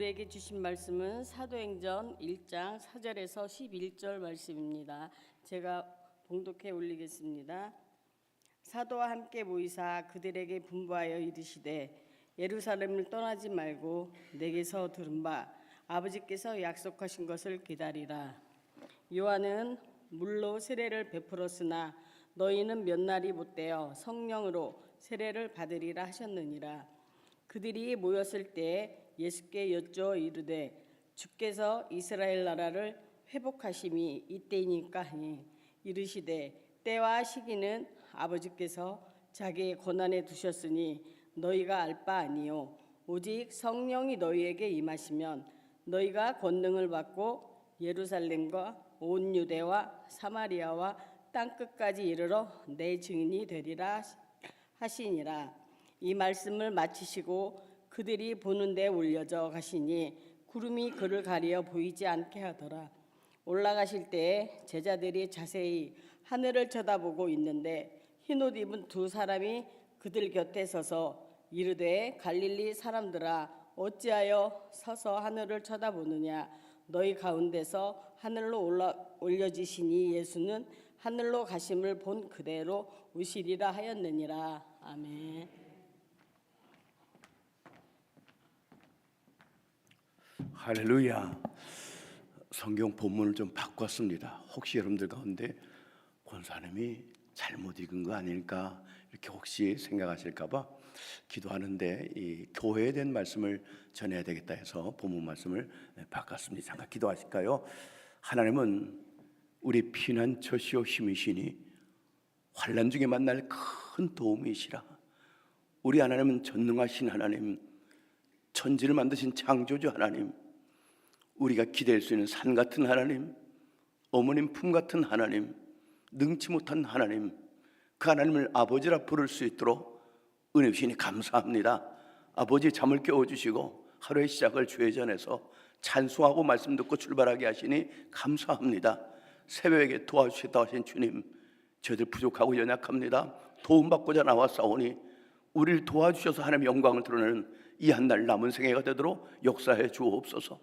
우리에게 주신 말씀은 사도행전 1장 4절에서 11절 말씀입니다. 제가 봉독해 올리겠습니다. 사도와 함께 모이사 그들에게 분부하여 이르시되 예루살렘을 떠나지 말고 내게서 들은 바 아버지께서 약속하신 것을 기다리라. 요한은 물로 세례를 베풀었으나 너희는 몇 날이 못되어 성령으로 세례를 받으리라 하셨느니라. 그들이 모였을 때 예수께 여쭈어 이르되 주께서 이스라엘 나라를 회복하심이 이때이니까 하니 이르시되 때와 시기는 아버지께서 자기의 권한에 두셨으니 너희가 알 바 아니요 오직 성령이 너희에게 임하시면 너희가 권능을 받고 예루살렘과 온 유대와 사마리아와 땅끝까지 이르러 내 증인이 되리라 하시니라. 이 말씀을 마치시고 그들이 보는 데 올려져 가시니 구름이 그를 가리어 보이지 않게 하더라. 올라가실 때에 제자들이 자세히 하늘을 쳐다보고 있는데 흰옷 입은 두 사람이 그들 곁에 서서 이르되 갈릴리 사람들아 어찌하여 서서 하늘을 쳐다보느냐. 너희 가운데서 하늘로 올려지시니 예수는 하늘로 가심을 본 그대로 오시리라 하였느니라. 아멘. 할렐루야. 성경 본문을 좀 바꿨습니다. 혹시 여러분들 가운데 권사님이 잘못 읽은 거 아닐까 이렇게 혹시 생각하실까 봐 기도하는데 이 교회에 대한 말씀을 전해야 되겠다 해서 본문 말씀을 바꿨습니다. 잠깐 기도하실까요? 하나님은 우리 피난처시오 힘이시니 환난 중에 만날 큰 도움이시라. 우리 하나님은 전능하신 하나님, 천지를 만드신 창조주 하나님, 우리가 기댈 수 있는 산 같은 하나님, 어머님 품 같은 하나님, 능치 못한 하나님, 그 하나님을 아버지라 부를 수 있도록 은혜 주시니 감사합니다. 아버지 잠을 깨워주시고 하루의 시작을 주의 전에서 찬송하고 말씀 듣고 출발하게 하시니 감사합니다. 새벽에 도와주시다 하신 주님, 저희들 부족하고 연약합니다. 도움받고자 나왔사오니 우리를 도와주셔서 하나님의 영광을 드러내는 이 한 날 남은 생애가 되도록 역사해 주옵소서.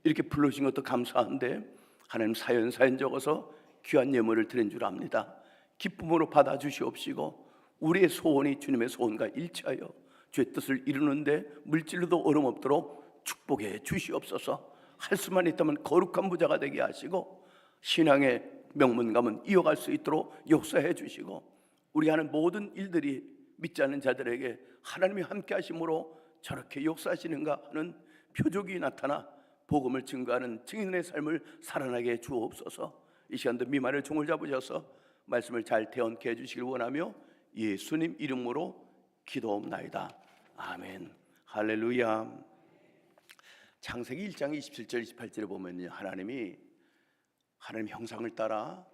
이렇게 불러주신 것도 감사한데 하나님 사연 적어서 귀한 예물을 드린 줄 압니다. 기쁨으로 받아주시옵시고 우리의 소원이 주님의 소원과 일치하여 주의 뜻을 이루는데 물질로도 어려움 없도록 축복해 주시옵소서. 할 수만 있다면 거룩한 부자가 되게 하시고 신앙의 명문감은 이어갈 수 있도록 역사해 주시고 우리 하는 모든 일들이 믿지 않는 자들에게 하나님이 함께 하심으로 저렇게 역사하시는가 하는 표적이 나타나 복음을 증거하는 증인의 삶을 살아나게 해 주옵소서. 이 시간도 미만의 종을 잡으셔서 말씀을 잘 대언케 해주시길 원하며 예수님 이름으로 기도옵나이다. 아멘. 할렐루야. 창세기 1장 27절 28절에 보면 하나님 형상을 따라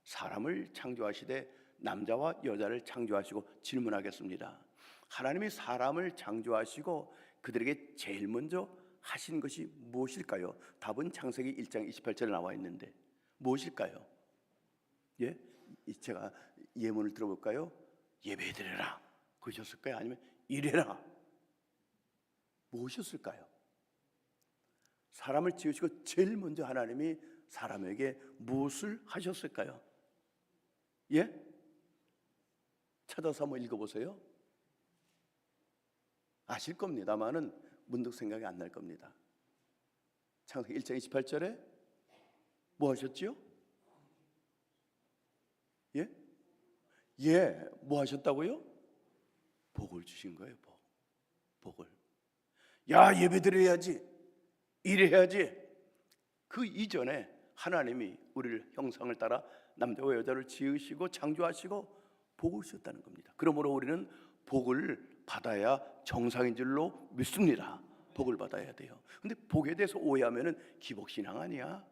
사람을 창조하시되 남자와 여자를 창조하시고 질문하겠습니다. 하나님이 사람을 창조하시고 그들에게 제일 먼저 하신 것이 무엇일까요? 답은 창세기 1장 28절에 나와 있는데 무엇일까요? 예? 제가 예문을 들어볼까요? 예배드려라 그러셨을까요? 아니면 일해라 무엇이었을까요? 사람을 지으시고 제일 먼저 하나님이 사람에게 무엇을 하셨을까요? 예? 찾아서 한번 읽어보세요. 아실 겁니다만은 문득 생각이 안 날 겁니다. 창세기 1장 28절에 뭐 하셨지요? 예? 뭐 하셨다고요? 복을 주신 거예요. 복을. 야, 예배 드려야지, 일해야지. 그 이전에 하나님이 우리를 형상을 따라 남자와 여자를 지으시고 창조하시고 복을 주셨다는 겁니다. 그러므로 우리는 복을 받아야 정상인 줄로 믿습니다. 복을 받아야 돼요. 근데 복에 대해서 오해하면은 기복신앙 아니야?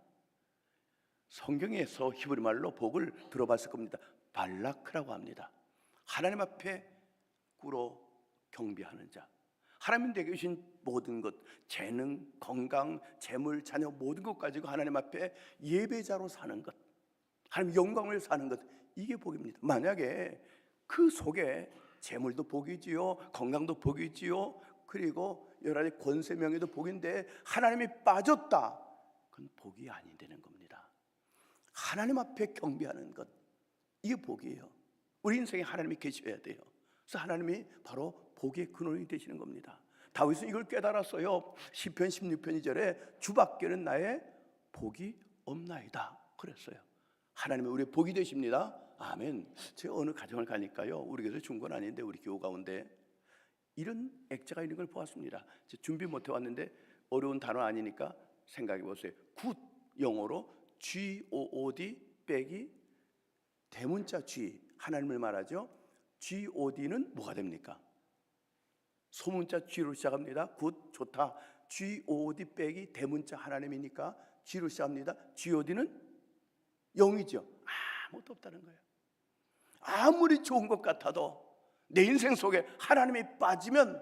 성경에서 히브리 말로 복을 들어봤을 겁니다. 발라크라고 합니다. 하나님 앞에 꿇어 경배하는 자. 하나님께 주신 모든 것, 재능, 건강, 재물, 자녀 모든 것 가지고 하나님 앞에 예배자로 사는 것, 하나님 영광을 사는 것, 이게 복입니다. 만약에 그 속에 재물도 복이지요, 건강도 복이지요, 그리고 여러 가지 권세 명예도 복인데 하나님이 빠졌다, 그건 복이 아니 되는 겁니다. 하나님 앞에 경배하는 것, 이게 복이에요. 우리 인생에 하나님이 계셔야 돼요. 그래서 하나님이 바로 복의 근원이 되시는 겁니다. 다윗은 이걸 깨달았어요. 시편 16편 2절에 주밖에는 나의 복이 없나이다 그랬어요. 하나님이 우리의 복이 되십니다. 아멘. 제가 어느 가정을 가니까요, 우리 교회 준 건 아닌데 우리 교우 가운데 이런 액자가 있는 걸 보았습니다. 준비 못 해왔는데 어려운 단어 아니니까 생각해 보세요. 굿, 영어로 God 빼기 대문자 G, 하나님을 말하죠. GOD는 뭐가 됩니까? 소문자 G로 시작합니다. 굿, 좋다. GOD 빼기 대문자 하나님이니까 G로 시작합니다. GOD는 0이죠. 아무것도 없다는 거예요. 아무리 좋은 것 같아도 내 인생 속에 하나님이 빠지면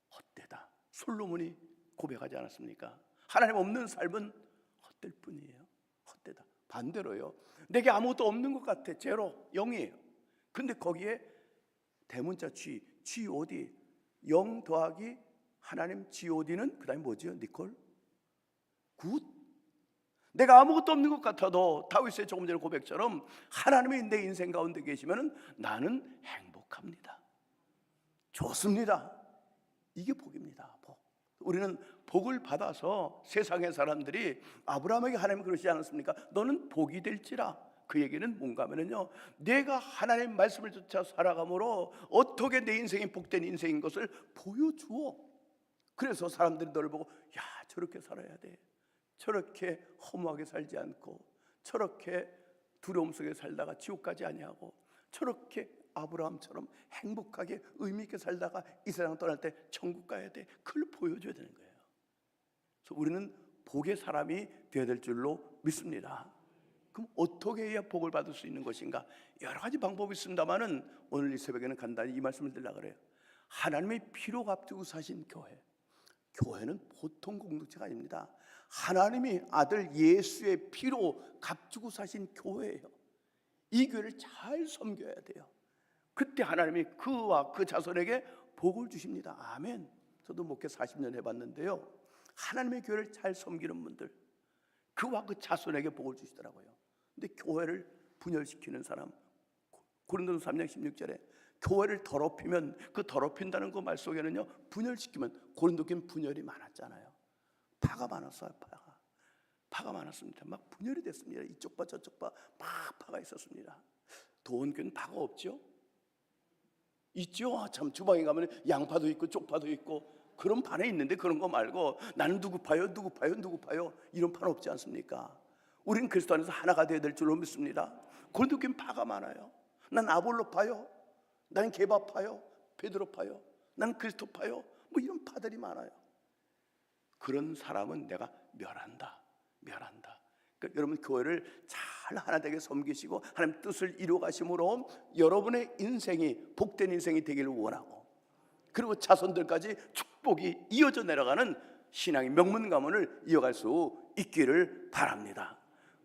헛되다. 솔로몬이 고백하지 않았습니까? 하나님 없는 삶은 헛될 뿐이에요. 헛되다. 반대로요, 내게 아무것도 없는 것 같아. 제로, 0이에요. 근데 거기에 대문자 G, GOD, 0 더하기 하나님 GOD는 그 다음에 뭐죠? 니콜? 굿. 내가 아무것도 없는 것 같아도 다윗의 조금 전에 고백처럼 하나님이 내 인생 가운데 계시면 나는 행복합니다. 좋습니다. 이게 복입니다. 복. 우리는 복을 받아서 세상의 사람들이 아브라함에게 하나님 그러시지 않았습니까? 너는 복이 될지라. 그 얘기는 뭔가 하면요, 내가 하나님 말씀을 쫓아 살아감으로 어떻게 내 인생이 복된 인생인 것을 보여주어. 그래서 사람들이 너를 보고 야, 저렇게 살아야 돼, 저렇게 허무하게 살지 않고, 저렇게 두려움 속에 살다가 지옥 가지 아니하고, 저렇게 아브라함처럼 행복하게 의미 있게 살다가 이 세상 떠날 때 천국 가야 돼, 그걸 보여줘야 되는 거예요. 그래서 우리는 복의 사람이 되어야 될 줄로 믿습니다. 그럼 어떻게 해야 복을 받을 수 있는 것인가? 여러 가지 방법이 있습니다만은 오늘 이 새벽에는 간단히 이 말씀을 드리려고 그래요. 하나님의 피로 값주고 사신 교회, 교회는 보통 공동체가 아닙니다. 하나님이 아들 예수의 피로 값주고 사신 교회예요. 이 교회를 잘 섬겨야 돼요. 그때 하나님이 그와 그 자손에게 복을 주십니다. 아멘. 저도 목회 40년 해봤는데요, 하나님의 교회를 잘 섬기는 분들, 그와 그 자손에게 복을 주시더라고요. 근데 교회를 분열시키는 사람, 고린도서 3장 16절에 교회를 더럽히면, 그 더럽힌다는 그 말 속에는요, 분열시키면, 고린도 교회는 분열이 많았잖아요. 파가 많았어요. 파가 많았습니다. 막 분열이 됐습니다. 이쪽 파 저쪽 파 막 파가 있었습니다. 도원교회는 파가 없죠? 있죠. 참, 주방에 가면 양파도 있고 쪽파도 있고 그런 판에 있는데, 그런 거 말고 나는 누구 파요 누구 파요 누구 파요 이런 판 없지 않습니까? 우리는 그리스도 안에서 하나가 되어야 될 줄로 믿습니다. 고린도 교회는 파가 많아요. 난 아볼로 파요, 난 게바 파요, 베드로 파요, 난 그리스도 파요, 뭐 이런 파들이 많아요. 그런 사람은 내가 멸한다. 그러니까 여러분, 교회를 잘 하나 되게 섬기시고 하나님 뜻을 이루어가심으로 여러분의 인생이 복된 인생이 되기를 원하고, 그리고 자손들까지 축복이 이어져 내려가는 신앙의 명문 가문을 이어갈 수 있기를 바랍니다.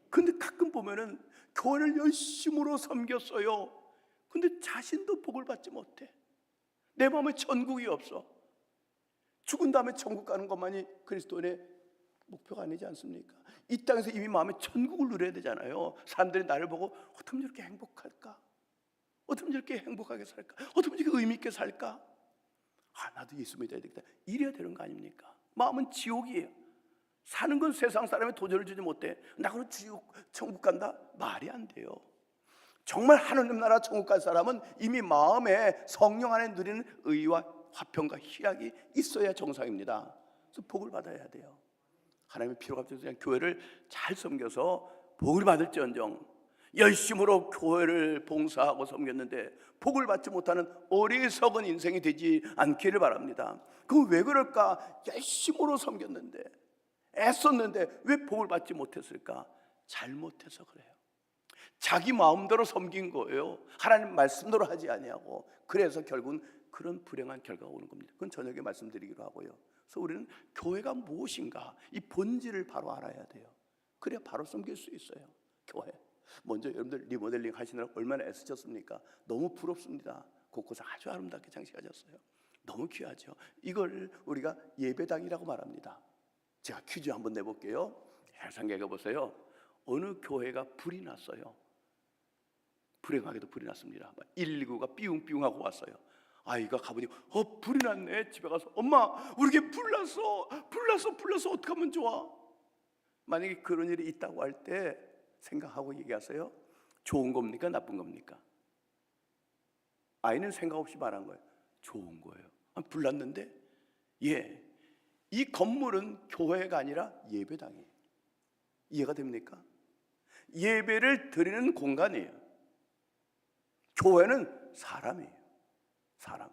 근데 가끔 보면은 교회를 열심으로 섬겼어요. 근데 자신도 복을 받지 못해. 내 마음에 천국이 없어. 죽은 다음에 천국 가는 것만이 그리스도인의 목표가 아니지 않습니까? 이 땅에서 이미 마음에 천국을 누려야 되잖아요. 사람들이 나를 보고 어떻게 저렇게 행복할까? 어떻게 저렇게 행복하게 살까? 어떻게 저렇게 의미 있게 살까? 나도 예수 믿어야 되겠다. 이래야 되는 거 아닙니까? 마음은 지옥이에요. 사는 건 세상 사람이 도전을 주지 못해. 나 그럼 지옥, 천국 간다? 말이 안 돼요. 정말 하느님 나라 천국 갈 사람은 이미 마음에 성령 안에 누리는 의와 화평과 희락이 있어야 정상입니다. 그래서 복을 받아야 돼요. 하나님의 피로 값주고 교회를 잘 섬겨서 복을 받을지언정, 열심으로 교회를 봉사하고 섬겼는데 복을 받지 못하는 어리석은 인생이 되지 않기를 바랍니다. 그 왜 그럴까? 열심으로 섬겼는데, 애썼는데 왜 복을 받지 못했을까? 잘못해서 그래요. 자기 마음대로 섬긴 거예요. 하나님 말씀대로 하지 아니하고. 그래서 결국은 그런 불행한 결과가 오는 겁니다. 그건 저녁에 말씀드리기로 하고요. 그래서 우리는 교회가 무엇인가, 이 본질을 바로 알아야 돼요. 그래야 바로 섬길 수 있어요. 교회 먼저 여러분들 리모델링 하시느라 얼마나 애쓰셨습니까? 너무 부럽습니다. 곳곳에 아주 아름답게 장식하셨어요. 너무 귀하죠. 이걸 우리가 예배당이라고 말합니다. 제가 퀴즈 한번 내볼게요. 생각해 보세요. 어느 교회가 불이 났어요. 불행하게도 불이 났습니다. 119가 삐웅삐웅하고 왔어요. 아이가 가보니 불이 났네. 집에 가서 엄마 우리 게 불났어 어떻게 하면 좋아? 만약에 그런 일이 있다고 할 때 생각하고 얘기하세요. 좋은 겁니까 나쁜 겁니까? 아이는 생각 없이 말한 거예요. 좋은 거예요. 불났는데 이 건물은 교회가 아니라 예배당이에요. 이해가 됩니까? 예배를 드리는 공간이에요. 교회는 사람이에요. 사람.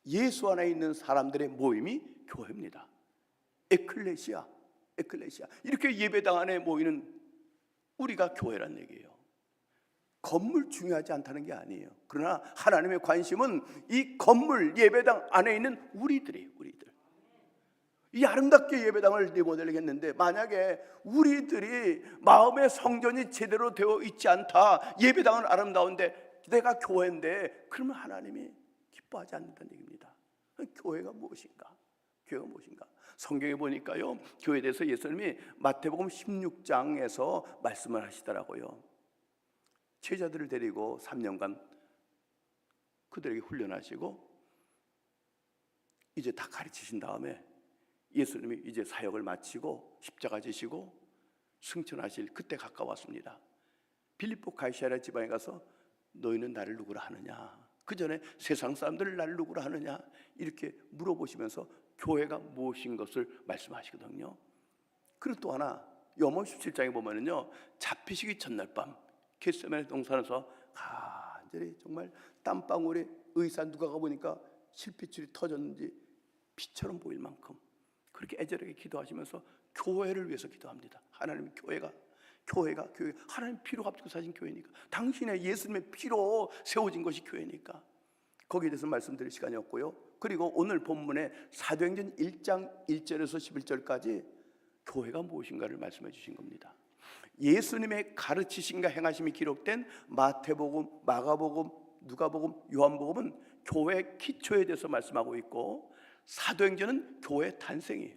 예수 안에 있는 사람들의 모임이 교회입니다. 에클레시아. 이렇게 예배당 안에 모이는 우리가 교회란 얘기예요. 건물 중요하지 않다는 게 아니에요. 그러나 하나님의 관심은 이 건물 예배당 안에 있는 우리들이에요. 이 아름답게 예배당을 리모델링 했는데 만약에 우리들이 마음의 성전이 제대로 되어 있지 않다, 예배당은 아름다운데 내가 교회인데, 그러면 하나님이 기뻐하지 않는다는 얘기입니다. 교회가 무엇인가? 성경에 보니까요, 교회에 대해서 예수님이 마태복음 16장에서 말씀을 하시더라고요. 제자들을 데리고 3년간 그들에게 훈련하시고 이제 다 가르치신 다음에 예수님이 이제 사역을 마치고 십자가 지시고 승천하실 그때 가까웠습니다. 빌립보 가이사랴 지방에 가서 너희는 나를 누구라 하느냐, 그 전에 세상 사람들을 나를 누구라 하느냐 이렇게 물어보시면서 교회가 무엇인 것을 말씀하시거든요. 그리고 또 하나 요한복음 17장에 보면은요, 잡히시기 전날 밤 겟세마네 동산에서 간절히 정말 땀방울에 의사 누가가 보니까 실핏줄이 터졌는지 피처럼 보일 만큼 그렇게 애절하게 기도하시면서 교회를 위해서 기도합니다. 하나님, 교회가 하나님 피로 값지고 사신 교회니까, 당신의 예수님의 피로 세워진 것이 교회니까 거기에 대해서 말씀드릴 시간이 없고요. 그리고 오늘 본문에 사도행전 1장 1절에서 11절까지 교회가 무엇인가를 말씀해 주신 겁니다. 예수님의 가르치심과 행하심이 기록된 마태복음, 마가복음, 누가복음, 요한복음은 교회 기초에 대해서 말씀하고 있고, 사도행전은 교회 탄생이에요.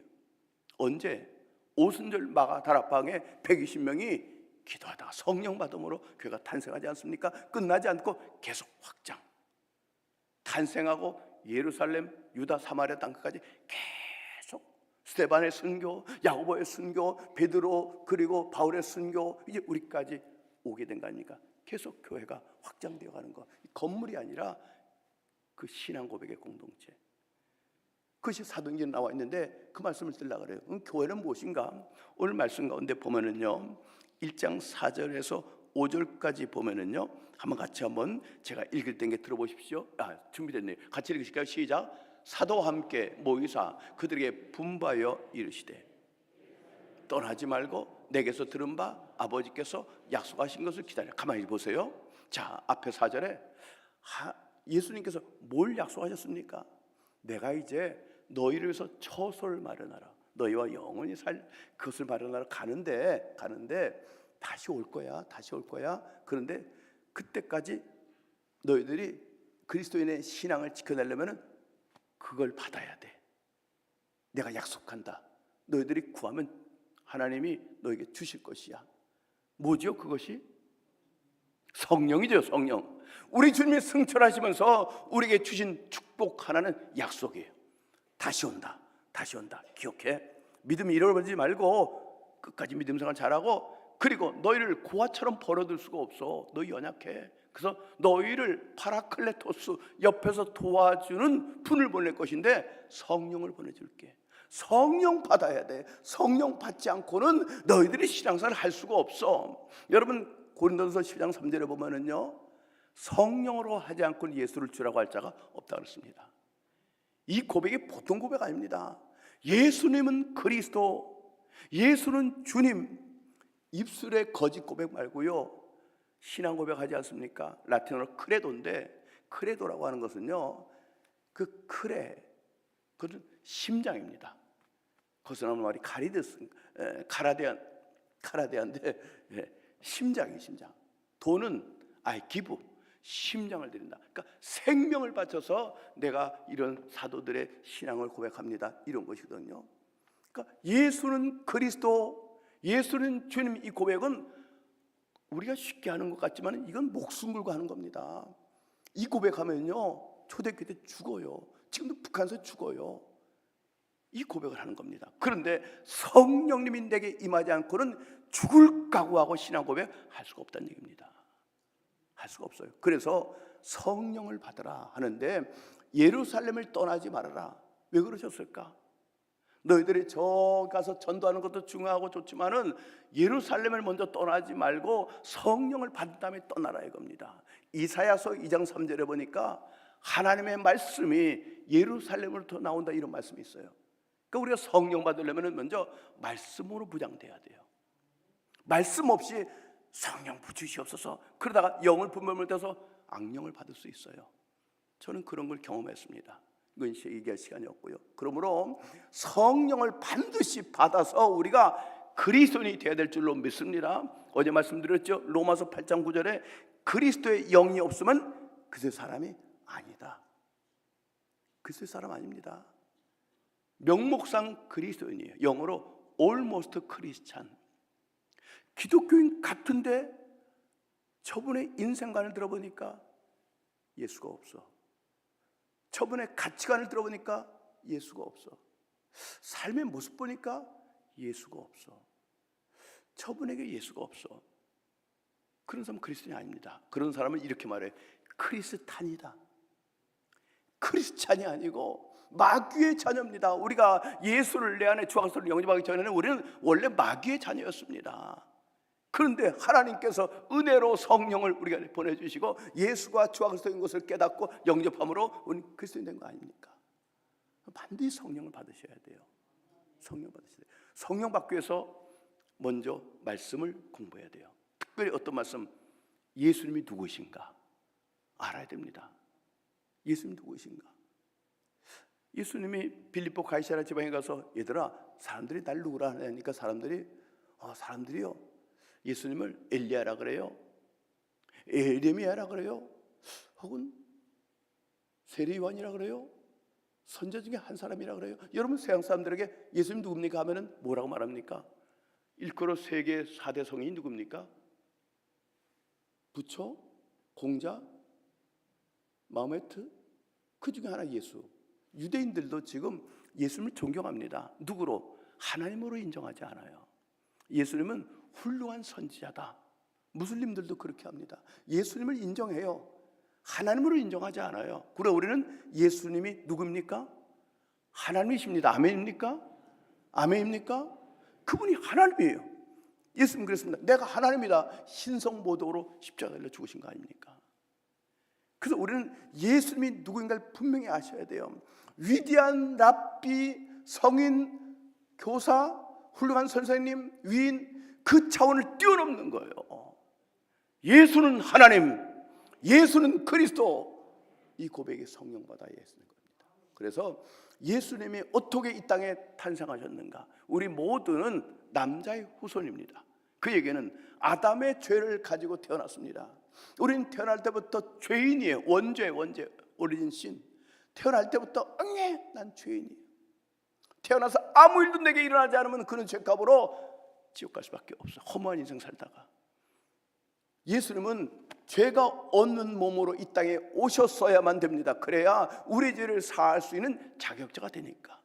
언제? 오순절 마가 다락방에 120명이 기도하다가 성령 받음으로 교회가 탄생하지 않습니까? 끝나지 않고 계속 확장, 탄생하고 예루살렘, 유다, 사마리아 땅끝까지 계속 스데반의 순교, 야고보의 순교, 베드로 그리고 바울의 순교, 이제 우리까지 오게 된 거 아닙니까? 계속 교회가 확장되어 가는 거. 건물이 아니라 그 신앙 고백의 공동체, 그것이 사도행전에 나와 있는데 그 말씀을 드리려고 그래요. 교회는 무엇인가? 오늘 말씀 가운데 보면은요, 1장 4절에서 5절까지 보면은요, 한번 제가 읽을 때 들어보십시오. 준비됐네요. 같이 읽으실까요? 시작. 사도와 함께 모이사 그들에게 분바여 이르시되 떠나지 말고 내게서 들은 바 아버지께서 약속하신 것을 기다려. 가만히 보세요. 자, 앞에 4절에 예수님께서 뭘 약속하셨습니까? 내가 이제 너희를 위해서 처소를 마련하라, 너희와 영원히 살 그것을 마련하러 가는데 다시 올 거야. 그런데 그때까지 너희들이 그리스도인의 신앙을 지켜내려면 그걸 받아야 돼. 내가 약속한다. 너희들이 구하면 하나님이 너에게 주실 것이야. 뭐죠 그것이? 성령이죠. 성령. 우리 주님이 승천하시면서 우리에게 주신 축복 하나는 약속이에요. 다시 온다. 기억해. 믿음이 잃어버리지 말고 끝까지 믿음 생활 잘하고, 그리고 너희를 고아처럼 버려둘 수가 없어. 너희 연약해. 그래서 너희를 파라클레토스, 옆에서 도와주는 분을 보낼 것인데 성령을 보내줄게. 성령 받아야 돼. 성령 받지 않고는 너희들이 신앙생활을 할 수가 없어. 여러분, 고린도서 10장 3절에 보면은요, 성령으로 하지 않고는 예수를 주라고 할 자가 없다 그랬습니다. 이 고백이 보통 고백 아닙니다. 예수님은 그리스도, 예수는 주님, 입술의 거짓 고백 말고요, 신앙 고백하지 않습니까? 라틴어로 크레도인데, 크레도라고 하는 것은요, 그 크레, 그것은 심장입니다. 거기서 나오는 말이 카라데안데 심장이 심장. 도는 I give, 심장을 드린다. 그러니까 생명을 바쳐서 내가 이런 사도들의 신앙을 고백합니다. 이런 것이거든요. 그러니까 예수는 그리스도, 예수는 주님, 이 고백은 우리가 쉽게 하는 것 같지만 이건 목숨 걸고 하는 겁니다. 이 고백하면요 초대교회 때 죽어요. 지금도 북한에서 죽어요. 이 고백을 하는 겁니다. 그런데 성령님이 내게 임하지 않고는 죽을 각오하고 신앙 고백 할 수가 없다는 얘기입니다. 할 수가 없어요. 그래서 성령을 받으라 하는데 예루살렘을 떠나지 말아라. 왜 그러셨을까? 너희들이 저 가서 전도하는 것도 중요하고 좋지만은 예루살렘을 먼저 떠나지 말고 성령을 받은 다음에 떠나라 이겁니다. 이사야서 2장 3절에 보니까 하나님의 말씀이 예루살렘으로부터 나온다 이런 말씀이 있어요. 그러니까 우리가 성령 받으려면 먼저 말씀으로 부장돼야 돼요. 말씀 없이 성령 부주시옵소서 그러다가 영을 분별을 떼서 악령을 받을 수 있어요. 저는 그런 걸 경험했습니다. 이건 얘기할 시간이 없고요. 그러므로 성령을 반드시 받아서 우리가 그리스도인이 되어야 될 줄로 믿습니다. 어제 말씀드렸죠. 로마서 8장 9절에 그리스도의 영이 없으면 그리스도의 사람이 아니다. 그리스도의 사람 아닙니다. 명목상 그리스도인이에요. 영어로 almost Christian. 기독교인 같은데 저분의 인생관을 들어보니까 예수가 없어. 저분의 가치관을 들어보니까 예수가 없어. 삶의 모습 보니까 예수가 없어. 저분에게 예수가 없어. 그런 사람은 그리스도인이 아닙니다. 그런 사람은 이렇게 말해. 크리스찬이다. 크리스찬이 아니고 마귀의 자녀입니다. 우리가 예수를 내 안에 주와 그리스도를 영접하기 전에는 우리는 원래 마귀의 자녀였습니다. 그런데 하나님께서 은혜로 성령을 우리가 보내주시고 예수가 주와 그리스도인 것을 깨닫고 영접함으로 우리는 그리스도인 된 거 아닙니까? 반드시 성령을 받으셔야 돼요. 성령 받으셔야 돼요. 성령 받기 위해서 먼저 말씀을 공부해야 돼요. 특별히 어떤 말씀? 예수님이 누구신가 알아야 됩니다. 예수님이 누구신가? 예수님이 빌립보 가이사랴 지방에 가서 얘들아 사람들이 날 누구라 하니까 사람들이요 예수님을 엘리야라 그래요. 에레미야라 그래요. 혹은 세례요한이라 그래요. 선자 중에 한 사람이라 그래요. 여러분 서양 사람들에게 예수님 누굽니까 하면은 뭐라고 말합니까? 일컬어 세계 4대 성인이 누굽니까? 부처, 공자, 마호메트, 그 중에 하나 예수. 유대인들도 지금 예수님을 존경합니다. 누구로? 하나님으로 인정하지 않아요. 예수님은 훌륭한 선지자다. 무슬림들도 그렇게 합니다. 예수님을 인정해요. 하나님으로 인정하지 않아요. 그래 우리는 예수님이 누굽니까? 하나님이십니다. 아멘입니까? 아멘입니까? 그분이 하나님이에요. 예수님 그랬습니다. 내가 하나님이다. 신성모독으로 십자가에 달려 죽으신 거 아닙니까? 그래서 우리는 예수님이 누구인가를 분명히 아셔야 돼요. 위대한 랍비, 성인, 교사, 훌륭한 선생님, 위인 그 차원을 뛰어넘는 거예요. 예수는 하나님, 예수는 그리스도. 이 고백이 성령받아야 예수는 겁니다. 그래서 예수님이 어떻게 이 땅에 탄생하셨는가? 우리 모두는 남자의 후손입니다. 그에게는 아담의 죄를 가지고 태어났습니다. 우리는 태어날 때부터 죄인이에요. 원죄 오리진 신. 태어날 때부터 난 죄인이에요. 태어나서 아무 일도 내게 일어나지 않으면 그는 죄값으로 지옥 갈 수밖에 없어요. 허무한 인생 살다가. 예수님은 죄가 없는 몸으로 이 땅에 오셨어야만 됩니다. 그래야 우리 죄를 사할 수 있는 자격자가 되니까.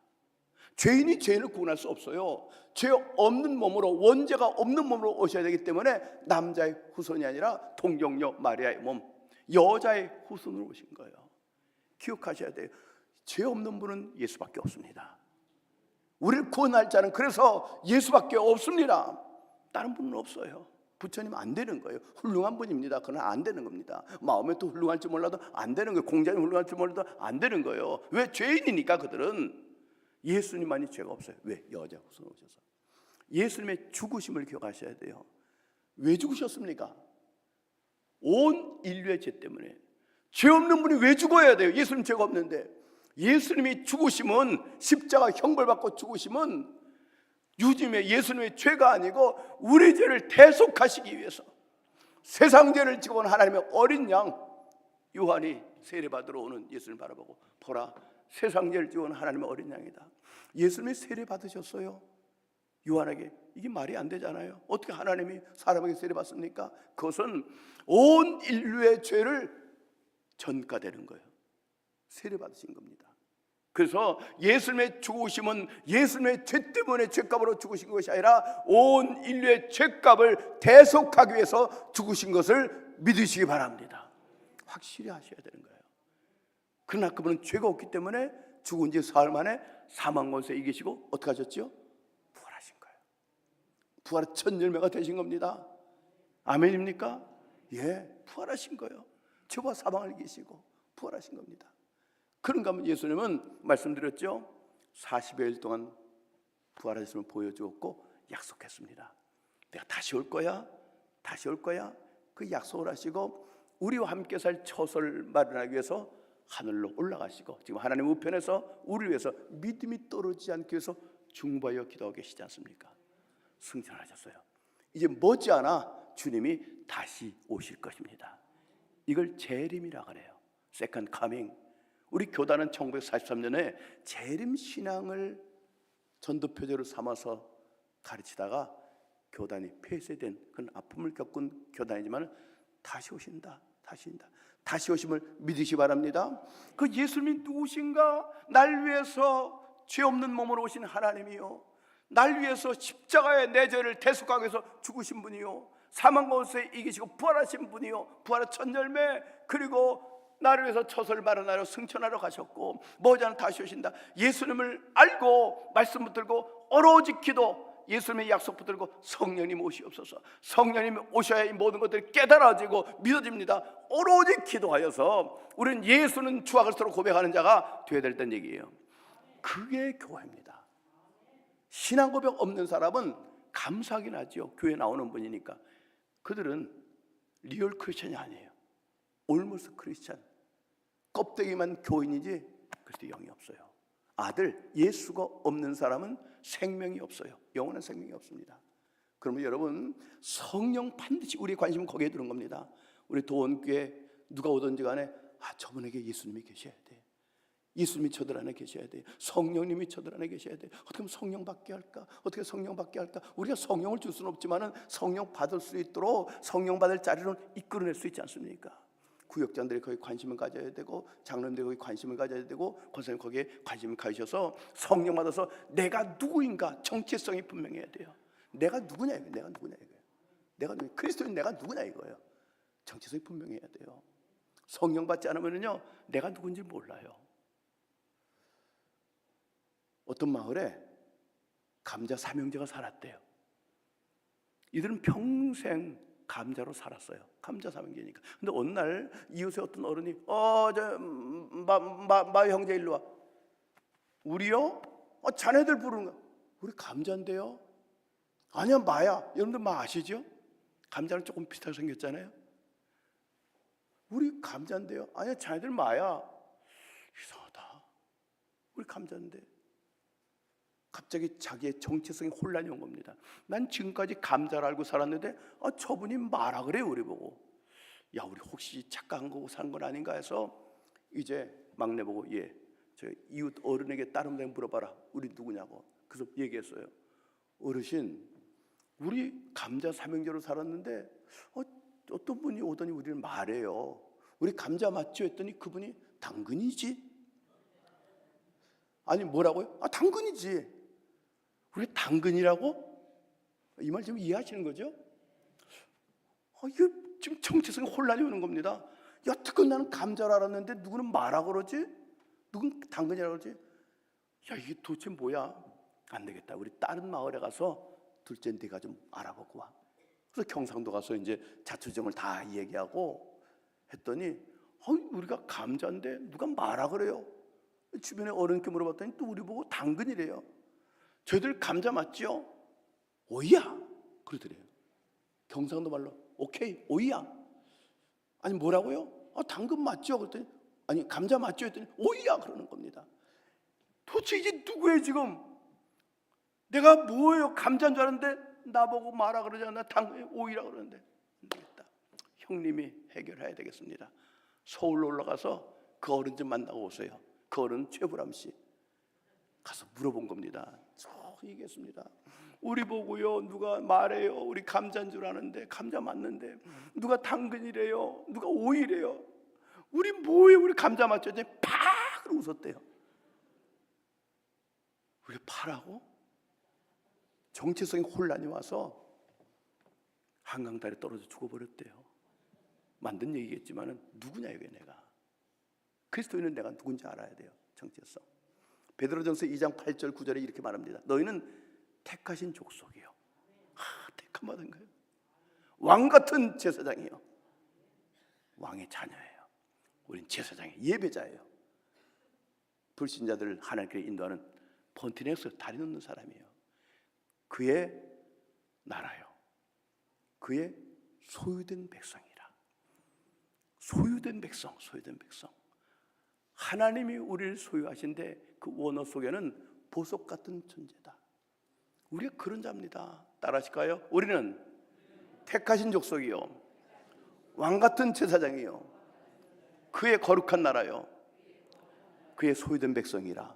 죄인이 죄인을 구원할 수 없어요. 죄 없는 몸으로, 원죄가 없는 몸으로 오셔야 되기 때문에 남자의 후손이 아니라 동정녀 마리아의 몸, 여자의 후손으로 오신 거예요. 기억하셔야 돼요. 죄 없는 분은 예수밖에 없습니다. 우리를 구원할 자는 그래서 예수밖에 없습니다. 다른 분은 없어요. 부처님 안 되는 거예요. 훌륭한 분입니다. 그러나 안 되는 겁니다. 마음에도 훌륭할지 몰라도 안 되는 거예요. 공자님 훌륭할지 몰라도 안 되는 거예요. 왜? 죄인이니까 그들은. 예수님만이 죄가 없어요. 왜? 여자 후손 오셔서. 예수님의 죽으심을 기억하셔야 돼요. 왜 죽으셨습니까? 온 인류의 죄 때문에. 죄 없는 분이 왜 죽어야 돼요? 예수님 죄가 없는데. 예수님이 죽으심은, 십자가 형벌받고 죽으심은 유짐의 예수님의 죄가 아니고 우리 죄를 대속하시기 위해서 세상 죄를 지고 온 하나님의 어린 양 요한이 세례받으러 오는 예수님을 바라보고 보라, 세상 죄를 지고 온 하나님의 어린 양이다. 예수님이 세례 받으셨어요. 요한에게 이게 말이 안 되잖아요. 어떻게 하나님이 사람에게 세례 받습니까? 그것은 온 인류의 죄를 전가되는 거예요. 세례 받으신 겁니다. 그래서 예수님의 죽으심은 예수님의 죄 때문에 죄값으로 죽으신 것이 아니라 온 인류의 죄값을 대속하기 위해서 죽으신 것을 믿으시기 바랍니다. 확실히 하셔야 되는 거예요. 그러나 그분은 죄가 없기 때문에 죽은 지 사흘 만에 사망 권세 이기시고 어떻게 하셨죠? 부활하신 거예요. 부활의 첫 열매가 되신 겁니다. 아멘입니까? 예, 부활하신 거예요. 죄와 사망을 이기시고 부활하신 겁니다. 그런가 하면 예수님은 말씀드렸죠, 40여일 동안 부활하셨음을 보여주었고 약속했습니다. 내가 다시 올 거야, 다시 올 거야. 그 약속을 하시고 우리와 함께 살 처소를 마련하기 위해서 하늘로 올라가시고 지금 하나님 우편에서 우리를 위해서 믿음이 떨어지지 않기 위해서 중보하여 기도하고 계시지 않습니까? 승천하셨어요. 이제 머지않아 주님이 다시 오실 것입니다. 이걸 재림이라 그래요. 세컨드 커밍. 우리 교단은 1943년에 재림 신앙을 전도 표제로 삼아서 가르치다가 교단이 폐쇄된 그런 아픔을 겪은 교단이지만 다시 오신다, 다시 온다. 다시 오심을 믿으시 바랍니다. 그 예수님이 누구신가? 날 위해서 죄 없는 몸으로 오신 하나님이요, 날 위해서 십자가에 내 죄를 대속하기 위해서 죽으신 분이요, 사망 권세 이기시고 부활하신 분이요, 부활의 첫 열매, 그리고 나를 위해서 처소를 마련하러 승천하러 가셨고 머지않아 다시 오신다. 예수님을 알고 말씀 붙들고 오로지 기도, 예수님의 약속 붙들고 성령님 오시옵소서. 성령님이 오셔야 이 모든 것들이 깨달아지고 믿어집니다. 오로지 기도하여서 우리는 예수는 주와 그리스도로 고백하는 자가 되어야 된다는 얘기예요. 그게 교회입니다. 신앙 고백 없는 사람은 감사하긴 하죠. 교회 나오는 분이니까. 그들은 리얼 크리스천이 아니에요. 올모스 크리스천, 껍데기만 교인이지 그리스도 영이 없어요. 아들 예수가 없는 사람은 생명이 없어요. 영원한 생명이 없습니다. 그러면 여러분, 성령 반드시 우리의 관심은 거기에 두는 겁니다. 우리 도원교회 누가 오든지 간에 저분에게 예수님이 계셔야 돼. 예수님이 저들 안에 계셔야 돼. 성령님이 저들 안에 계셔야 돼. 어떻게 하면 성령 받게 할까? 어떻게 성령 받게 할까? 우리가 성령을 줄 수는 없지만 성령 받을 수 있도록 성령 받을 자리로 이끌어낼 수 있지 않습니까? 구역장들이 거기에 관심을 가져야 되고 장로님들이 거기에 관심을 가져야 되고 권사님 거기에 관심을 가지셔서 성령 받아서 내가 누구인가 정체성이 분명해야 돼요. 내가 누구냐 이거예요. 내가 누구냐 이거예요. 내가 누구, 그리스도인 내가 누구냐 이거예요. 정체성이 분명해야 돼요. 성령 받지 않으면요 내가 누군지 몰라요. 어떤 마을에 감자 삼형제가 살았대요. 이들은 평생 감자로 살았어요. 감자 삼형제니까. 근데 어느 날 이웃에 어떤 어른이 마 형제 일로 와. 우리요? 자네들 부르는 거. 우리 감자인데요. 아니야 마야. 여러분들 마 아시죠? 감자는 조금 비슷하게 생겼잖아요. 우리 감자인데요. 아니야 자네들 마야. 이상하다. 우리 감자인데. 갑자기 자기의 정체성에 혼란이 온 겁니다. 난 지금까지 감자를 알고 살았는데 저분이 마라 그래요. 우리 보고. 야 우리 혹시 착각한 거고 산 건 아닌가 해서 이제 막내 보고 저 이웃 어른에게 다른 데 물어봐라. 우리 누구냐고. 그래서 얘기했어요. 어르신 우리 감자 삼형제로 살았는데 어떤 분이 오더니 우리를 말해요. 우리 감자 맞죠? 했더니 그분이 당근이지. 아니 뭐라고요? 당근이지. 우리 당근이라고? 이 말 지금 이해하시는 거죠? 이게 지금 정체성에 혼란이 오는 겁니다. 여태껏 나는 감자를 알았는데 누구는 마라 그러지? 누군 당근이라고 그러지? 야 이게 도대체 뭐야? 안 되겠다. 우리 다른 마을에 가서 둘째 네가 좀 알아보고 와. 그래서 경상도 가서 이제 자초지종을 다 얘기하고 했더니 우리가 감자인데 누가 마라 그래요? 주변에 어른께 물어봤더니 또 우리 보고 당근이래요. 저희들 감자 맞죠? 오이야 그러더래요. 경상도 말로 오케이 오이야. 아니 뭐라고요? 당근 맞죠? 그랬더니 아니 감자 맞죠? 했더니 오이야 그러는 겁니다. 도대체 이제 누구예요 지금? 내가 뭐예요? 감자인 줄 알았는데 나보고 마라 그러잖아. 당근 오이라 그러는데 안 되겠다. 형님이 해결해야 되겠습니다. 서울로 올라가서 그 어른 좀 만나고 오세요. 그 어른 최불암 씨. 가서 물어본 겁니다. 저 얘기했습니다. 우리 보고요, 누가 말해요, 우리 감자인 줄 아는데 감자 맞는데, 누가 당근이래요, 누가 오이래요, 우리 뭐예요, 우리 감자 맞죠? 팍 웃었대요. 우리 파라고? 정체성의 혼란이 와서 한강다리에 떨어져 죽어버렸대요. 만든 얘기겠지만은 누구냐 이게 내가. 그리스도인은 내가 누군지 알아야 돼요. 정체성. 베드로전서 2장 8절 9절에 이렇게 말합니다. 너희는 택하신 족속이요. 택함 받은 거예요. 왕 같은 제사장이요. 왕의 자녀예요. 우린 제사장의 예배자예요. 불신자들을 하나님께 인도하는 폰티넥스 다리 놓는 사람이에요. 그의 나라요. 그의 소유된 백성이라. 소유된 백성, 소유된 백성. 하나님이 우리를 소유하신데 그 원어 속에는 보석 같은 존재다. 우리가 그런 자입니다. 따라하실까요? 우리는 택하신 족속이요, 왕 같은 제사장이요, 그의 거룩한 나라요, 그의 소유된 백성이라.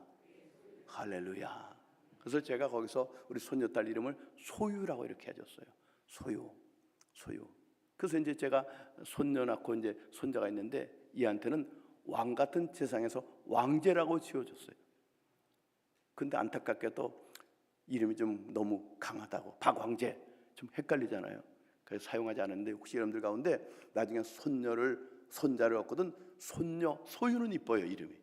할렐루야. 그래서 제가 거기서 우리 손녀딸 이름을 소유라고 이렇게 해줬어요. 소유, 소유. 그래서 이제 제가 손녀 낳고 이제 손자가 있는데 얘한테는 왕 같은 세상에서 왕제라고 지어줬어요. 근데 안타깝게도 이름이 좀 너무 강하다고, 박왕제, 좀 헷갈리잖아요. 그래서 사용하지 않았는데 혹시 여러분들 가운데 나중에 손자를 얻거든 손녀, 소유는 이뻐요. 이름이.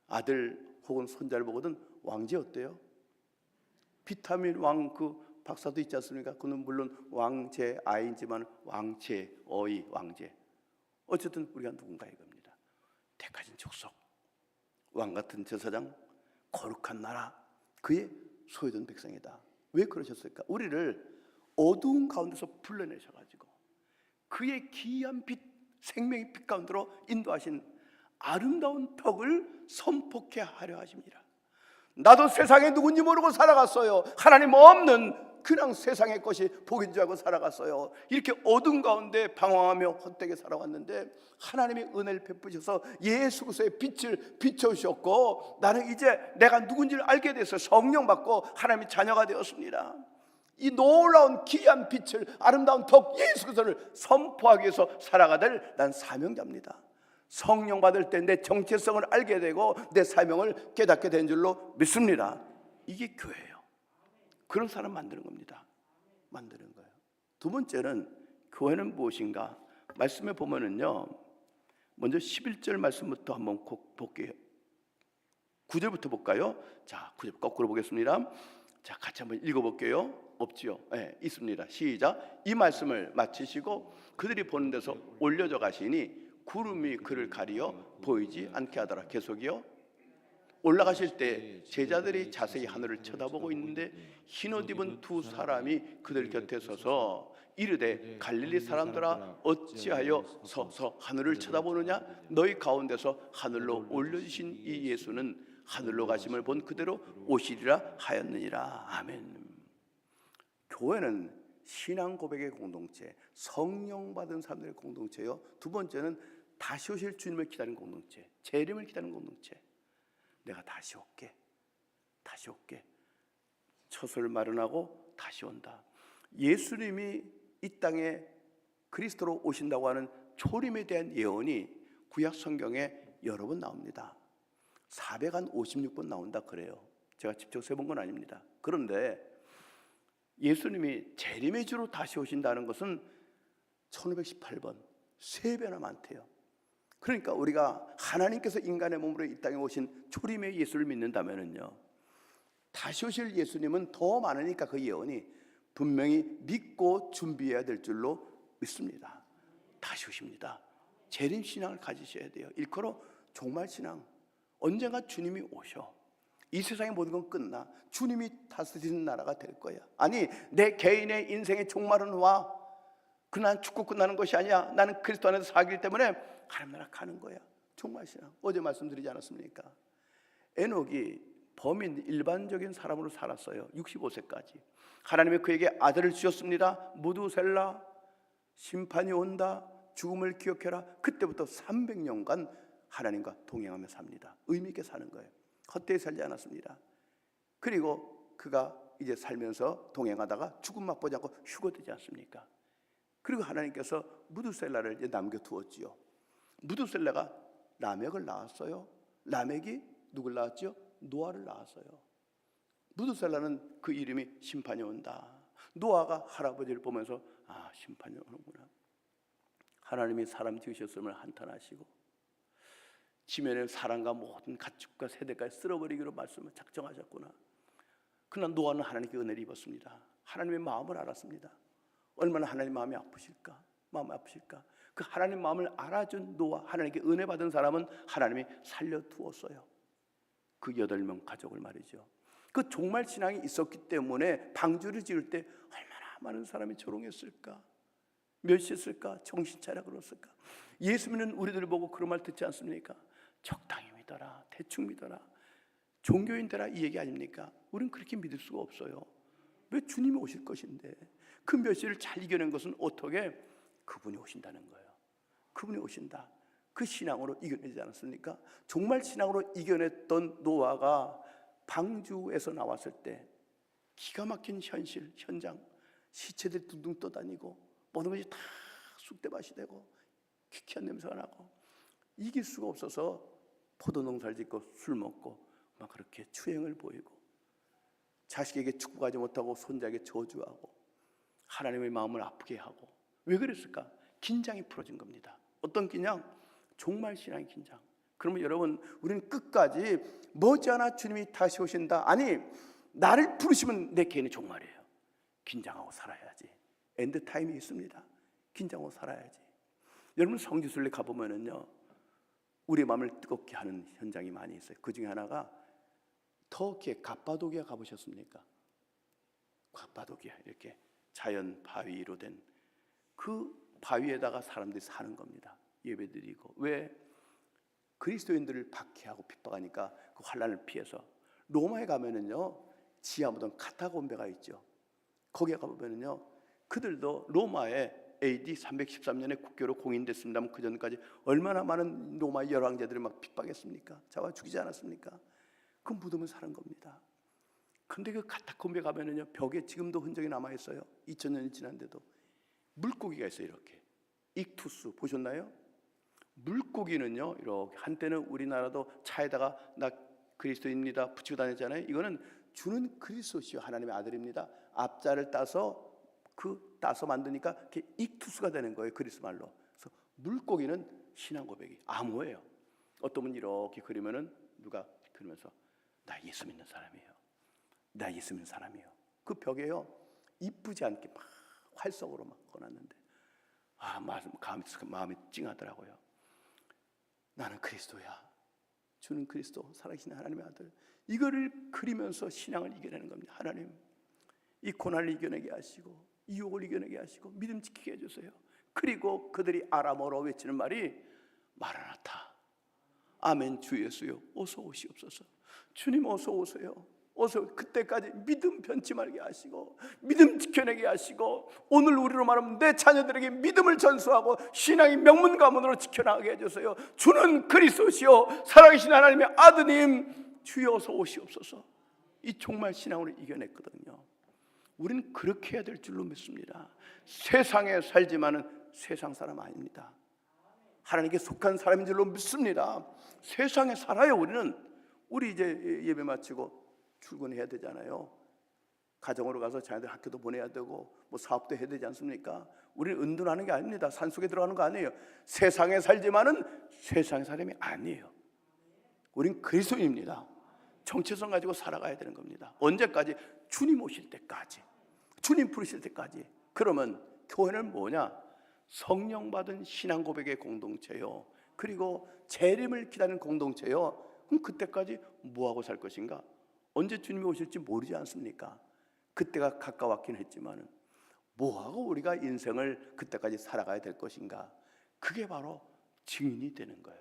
아들 혹은 손자를 보거든 왕제 어때요? 비타민 왕 그 박사도 있지 않습니까? 그는 물론 왕제 아이지만 왕제 어이 왕제. 어쨌든 우리가 누군가 이겁니다. 택하신 족속, 왕 같은 제사장, 거룩한 나라, 그의 소유된 백성이다. 왜 그러셨을까? 우리를 어두운 가운데서 불러내셔가지고 그의 기이한 빛, 생명의 빛 가운데로 인도하신 아름다운 덕을 선포케 하려 하십니다. 나도 세상에 누군지 모르고 살아갔어요. 하나님 없는 그냥 세상의 것이 복인 줄 알고 살아갔어요. 이렇게 어두운 가운데 방황하며 헛되게 살아왔는데 하나님의 은혜를 베푸셔서 예수 그리스도의 빛을 비춰주셨고 나는 이제 내가 누군지를 알게 돼서 성령 받고 하나님의 자녀가 되었습니다. 이 놀라운 기이한 빛을, 아름다운 덕 예수 그리스도를 선포하기 위해서 살아가될 난 사명자입니다. 성령 받을 때 내 정체성을 알게 되고 내 사명을 깨닫게 된 줄로 믿습니다. 이게 교회예요. 그런 사람 만드는 겁니다. 만드는 거예요. 두 번째는 교회는 무엇인가? 말씀에 보면은요, 먼저 11절 말씀부터 한번 볼게요. 9절부터 볼까요? 자, 9절 거꾸로 보겠습니다. 자, 같이 한번 읽어볼게요. 없지요? 네, 있습니다. 시작. 이 말씀을 마치시고 그들이 보는 데서 올려져 가시니 구름이 그를 가리어 보이지 않게 하더라. 계속이요. 올라가실 때 제자들이 자세히 하늘을 쳐다보고 있는데 흰옷 입은 두 사람이 그들 곁에 서서 이르되 갈릴리 사람들아 어찌하여 서서 하늘을 쳐다보느냐? 너희 가운데서 하늘로 올려주신 이 예수는 하늘로 가심을 본 그대로 오시리라 하였느니라. 아멘. 교회는 신앙 고백의 공동체, 성령 받은 사람들의 공동체요. 두 번째는 다시 오실 주님을 기다리는 공동체, 재림을 기다리는 공동체. 내가 다시 올게, 다시 올게. 처소를 마련하고 다시 온다. 예수님이 이 땅에 그리스도로 오신다고 하는 초림에 대한 예언이 구약 성경에 여러 번 나옵니다. 456번 나온다 그래요. 제가 직접 세본 건 아닙니다. 그런데 예수님이 재림의 주로 다시 오신다는 것은 1518번, 3배나 많대요. 그러니까 우리가 하나님께서 인간의 몸으로 이 땅에 오신 초림의 예수를 믿는다면요, 다시 오실 예수님은 더 많으니까 그 예언이 분명히 믿고 준비해야 될 줄로 믿습니다. 다시 오십니다. 재림 신앙을 가지셔야 돼요. 일컬어 종말 신앙. 언젠가 주님이 오셔. 이 세상의 모든 건 끝나. 주님이 다스리는 나라가 될 거야. 아니, 내 개인의 인생의 종말은 와. 그난 죽고 끝나는 것이 아니야. 나는 그리스도 안에서 살기 때문에 하나님 나라 가는 거야. 종말 신앙. 어제 말씀드리지 않았습니까? 에녹이 범인, 일반적인 사람으로 살았어요. 65세까지. 하나님이 그에게 아들을 주셨습니다. 무두셀라, 심판이 온다, 죽음을 기억해라. 그때부터 300년간 하나님과 동행하며 삽니다. 의미 있게 사는 거예요. 헛되이 살지 않았습니다. 그리고 그가 이제 살면서 동행하다가 죽음 맛보지 않고 휴거되지 않습니까? 그리고 하나님께서 무두셀라를 이제 남겨두었지요. 무두셀라가 라멕을 낳았어요. 라멕이 누굴 낳았죠? 노아를 낳았어요. 무두셀라는 그 이름이 심판이 온다. 노아가 할아버지를 보면서 아, 심판이 오는구나. 하나님이 사람 지으셨음을 한탄하시고 지면의 사람과 모든 가축과 세대까지 쓸어버리기로 말씀을 작정하셨구나. 그러나 노아는 하나님께 은혜를 입었습니다. 하나님의 마음을 알았습니다. 얼마나 하나님 마음이 아프실까? 마음이 아프실까? 그 하나님 마음을 알아준 노아, 하나님께 은혜 받은 사람은 하나님이 살려두었어요. 그 8명 가족을 말이죠. 그 종말 신앙이 있었기 때문에 방주를 지을 때 얼마나 많은 사람이 조롱했을까? 멸시했을까? 정신 차려 그랬을까? 예수 믿는 우리들을 보고 그런 말 듣지 않습니까? 적당히 믿어라, 대충 믿어라, 종교인 되라, 이 얘기 아닙니까? 우리는 그렇게 믿을 수가 없어요. 왜? 주님이 오실 것인데. 그 멸시를 잘 이겨낸 것은 어떻게? 그분이 오신다는 거예요. 그분이 오신다. 그 신앙으로 이겨내지 않았습니까? 정말 신앙으로 이겨냈던 노아가 방주에서 나왔을 때 기가 막힌 현실, 현장, 시체들이 둥둥 떠다니고 모든 것이 다 쑥대밭이 되고 퀴퀴한 냄새가 나고 이길 수가 없어서 포도농사를 짓고 술 먹고 막 그렇게 추행을 보이고 자식에게 축복하지 못하고 손자에게 저주하고 하나님의 마음을 아프게 하고. 왜 그랬을까? 긴장이 풀어진 겁니다. 어떤 긴장? 종말 신앙의 긴장. 그러면 여러분, 우리는 끝까지 머지않아 주님이 다시 오신다, 아니 나를 부르시면 내 개인의 종말이에요. 긴장하고 살아야지. 엔드타임이 있습니다. 긴장하고 살아야지. 여러분, 성지순례 가보면은요, 우리의 마음을 뜨겁게 하는 현장이 많이 있어요. 그 중에 하나가 터키의 갑바도기아 가보셨습니까? 갑바도기아, 이렇게 자연 바위로 된 그 바위에다가 사람들이 사는 겁니다. 예배드리고. 왜? 그리스도인들을 박해하고 핍박하니까 그 환란을 피해서. 로마에 가면은요, 지하무덤 카타콤베가 있죠. 거기에 가보면은요, 그들도 로마에 AD 313년에 국교로 공인됐습니다만 그 전까지 얼마나 많은 로마 열왕제들을 막 핍박했습니까? 잡아 죽이지 않았습니까? 그 무덤을 사는 겁니다. 근데 그 카타콤베 가면은요, 벽에 지금도 흔적이 남아 있어요. 2000년이 지난데도 물고기가 있어요. 이렇게 익투스 보셨나요? 물고기는요, 이렇게 한때는 우리나라도 차에다가 나 그리스도입니다 붙이고 다녔잖아요. 이거는 주는 그리스도시요 하나님의 아들입니다. 앞자를 따서 따서 만드니까 그게 익투스가 되는 거예요. 그리스 말로. 그래서 물고기는 신앙 고백이 암호예요. 어떤 분이 이렇게 그리면은 누가 그러면서 나 예수 믿는 사람이에요. 나 예수 믿는 사람이에요. 그 벽에요, 이쁘지 않게 막 활석으로 막 꺼놨는데 마음이 찡하더라고요. 나는 그리스도야. 주는 그리스도, 살아계신 하나님의 아들. 이거를 그리면서 신앙을 이겨내는 겁니다. 하나님, 이 고난을 이겨내게 하시고 이 유혹을 이겨내게 하시고 믿음 지키게 해주세요. 그리고 그들이 아람어로 외치는 말이 마라나타, 아멘, 주 예수요 어서 오시옵소서. 주님 어서 오세요. 어서. 그때까지 믿음 변치 말게 하시고 믿음 지켜내게 하시고 오늘 우리로 말하면 내 자녀들에게 믿음을 전수하고 신앙의 명문 가문으로 지켜나가게 해주세요. 주는 그리스도시요 살아계신 하나님의 아드님 주여 어서 오시옵소서. 이 종말 신앙으로 이겨냈거든요. 우리는 그렇게 해야 될 줄로 믿습니다. 세상에 살지만은 세상 사람 아닙니다. 하나님께 속한 사람인 줄로 믿습니다. 세상에 살아요. 우리 이제 예배 마치고 출근해야 되잖아요. 가정으로 가서 자녀들 학교도 보내야 되고 뭐 사업도 해야 되지 않습니까? 우리는 은둔하는 게 아닙니다. 산속에 들어가는 거 아니에요. 세상에 살지만은 세상의 사람이 아니에요. 우린 그리스도인입니다. 정체성 가지고 살아가야 되는 겁니다. 언제까지? 주님 오실 때까지, 주님 부르실 때까지. 그러면 교회는 뭐냐? 성령 받은 신앙 고백의 공동체요, 그리고 재림을 기다리는 공동체요. 그럼 그때까지 뭐하고 살 것인가? 언제 주님이 오실지 모르지 않습니까? 그때가 가까웠긴 했지만 뭐하고 우리가 인생을 그때까지 살아가야 될 것인가? 그게 바로 증인이 되는 거예요.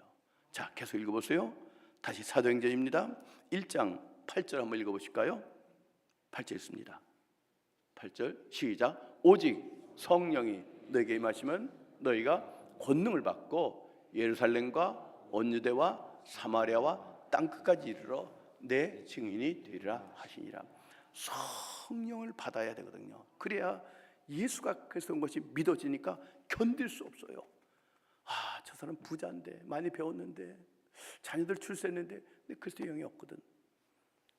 자, 계속 읽어보세요. 다시 사도행전입니다. 1장 8절 한번 읽어보실까요? 8절 있습니다. 8절 시작. 오직 성령이 너에게 임하시면 너희가 권능을 받고 예루살렘과 온 유대와 사마리아와 땅끝까지 이르러 내 증인이 되리라 하시니라. 성령을 받아야 되거든요. 그래야 예수가 그래서 온 것이 믿어지니까 견딜 수 없어요. 아, 저 사람 부자인데, 많이 배웠는데, 자녀들 출세했는데 근데 그리스도의 영이 없거든.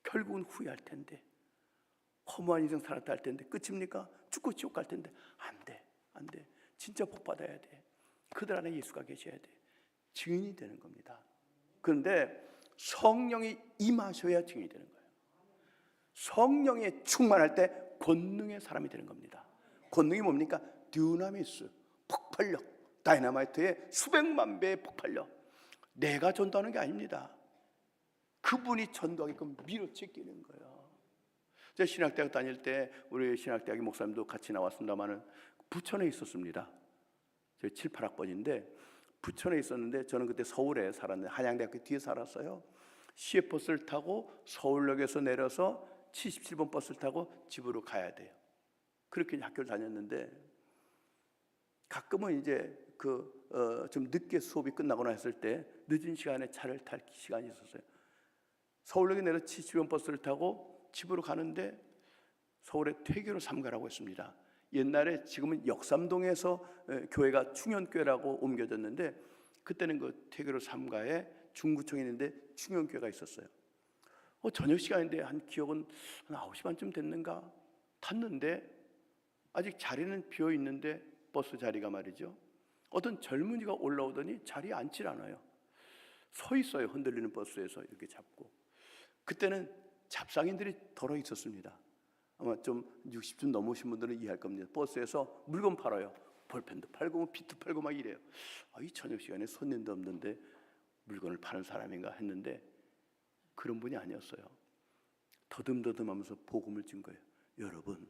결국은 후회할 텐데, 허무한 인생 살았다 할 텐데 끝입니까? 죽고 지옥 갈 텐데 안 돼, 안 돼. 진짜 복 받아야 돼. 그들 안에 예수가 계셔야 돼. 증인이 되는 겁니다. 그런데 성령이 임하셔야 증인이 되는 거예요. 성령에 충만할 때 권능의 사람이 되는 겁니다. 권능이 뭡니까? 듀나미스, 폭발력, 다이너마이트의 수백만 배의 폭발력. 내가 전도하는 게 아닙니다. 그분이 전도하게끔 밀어제끼는 거예요. 제가 신학대학 다닐 때 우리 신학대학 목사님도 같이 나왔습니다마는 부천에 있었습니다. 저희 7, 8학번인데 부천에 있었는데 저는 그때 서울에 살았는데 한양대학교 뒤에 살았어요. 시외버스를 타고 서울역에서 내려서 77번 버스를 타고 집으로 가야 돼요. 그렇게 학교를 다녔는데 가끔은 이제 좀 늦게 수업이 끝나거나 했을 때 늦은 시간에 차를 탈 시간이 있었어요. 서울역에 내려 77번 버스를 타고 집으로 가는데 서울에 퇴교로 삼가라고 했습니다. 옛날에 지금은 역삼동에서 교회가 충현교회라고 옮겨졌는데 그때는 그 퇴교로 삼가에 중구청에 있는데 충현교회가 있었어요. 저녁 시간인데 한 기억은 한 9시 반쯤 됐는가 탔는데 아직 자리는 비어 있는데 버스 자리가 말이죠. 어떤 젊은이가 올라오더니 자리에 앉질 않아요. 서 있어요. 흔들리는 버스에서 이렇게 잡고. 그때는 잡상인들이 덜어 있었습니다. 아마 좀 60쯤 넘으신 분들은 이해할 겁니다. 버스에서 물건 팔아요. 볼펜도 팔고 비트 팔고 막 이래요. 이 저녁 시간에 손님도 없는데 물건을 파는 사람인가 했는데 그런 분이 아니었어요. 더듬더듬하면서 복음을 준 거예요. 여러분,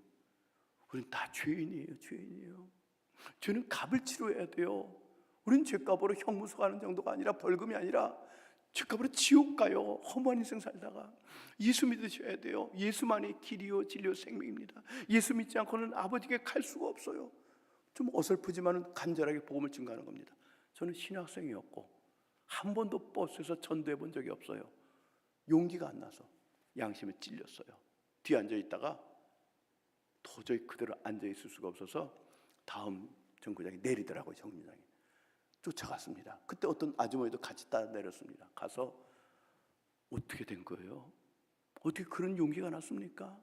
우린 다 죄인이에요. 죄인이에요. 죄는 값을 치러야 돼요. 우린 죄값으로 형무소 가는 정도가 아니라 벌금이 아니라 죄값으로 지옥 가요. 허무한 인생 살다가 예수 믿으셔야 돼요. 예수만이 길이요 진리요 생명입니다. 예수 믿지 않고는 아버지께 갈 수가 없어요. 좀 어설프지만 간절하게 복음을 증거하는 겁니다. 저는 신학생이었고 한 번도 버스에서 전도해 본 적이 없어요. 용기가 안 나서 양심에 찔렸어요. 뒤에 앉아 있다가 도저히 그대로 앉아 있을 수가 없어서 다음 정거장에 내리더라고요. 정류장에 쫓아갔습니다. 그때 어떤 아주머니도 같이 따라 내렸습니다. 가서 어떻게 된 거예요? 어떻게 그런 용기가 났습니까?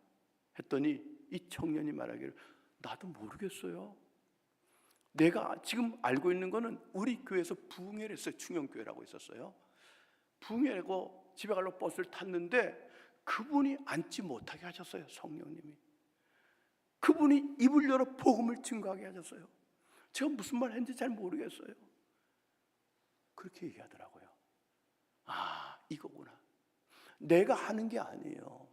했더니 이 청년이 말하기를 나도 모르겠어요. 내가 지금 알고 있는 거는 우리 교회에서 부흥회를 했어요. 충영교회라고 있었어요. 부흥회고 집에 가려고 버스를 탔는데 그분이 앉지 못하게 하셨어요. 성령님이. 그분이 입을 열어 복음을 증거하게 하셨어요. 제가 무슨 말 했는지 잘 모르겠어요. 그렇게 얘기하더라고요. 이거구나. 내가 하는 게 아니에요.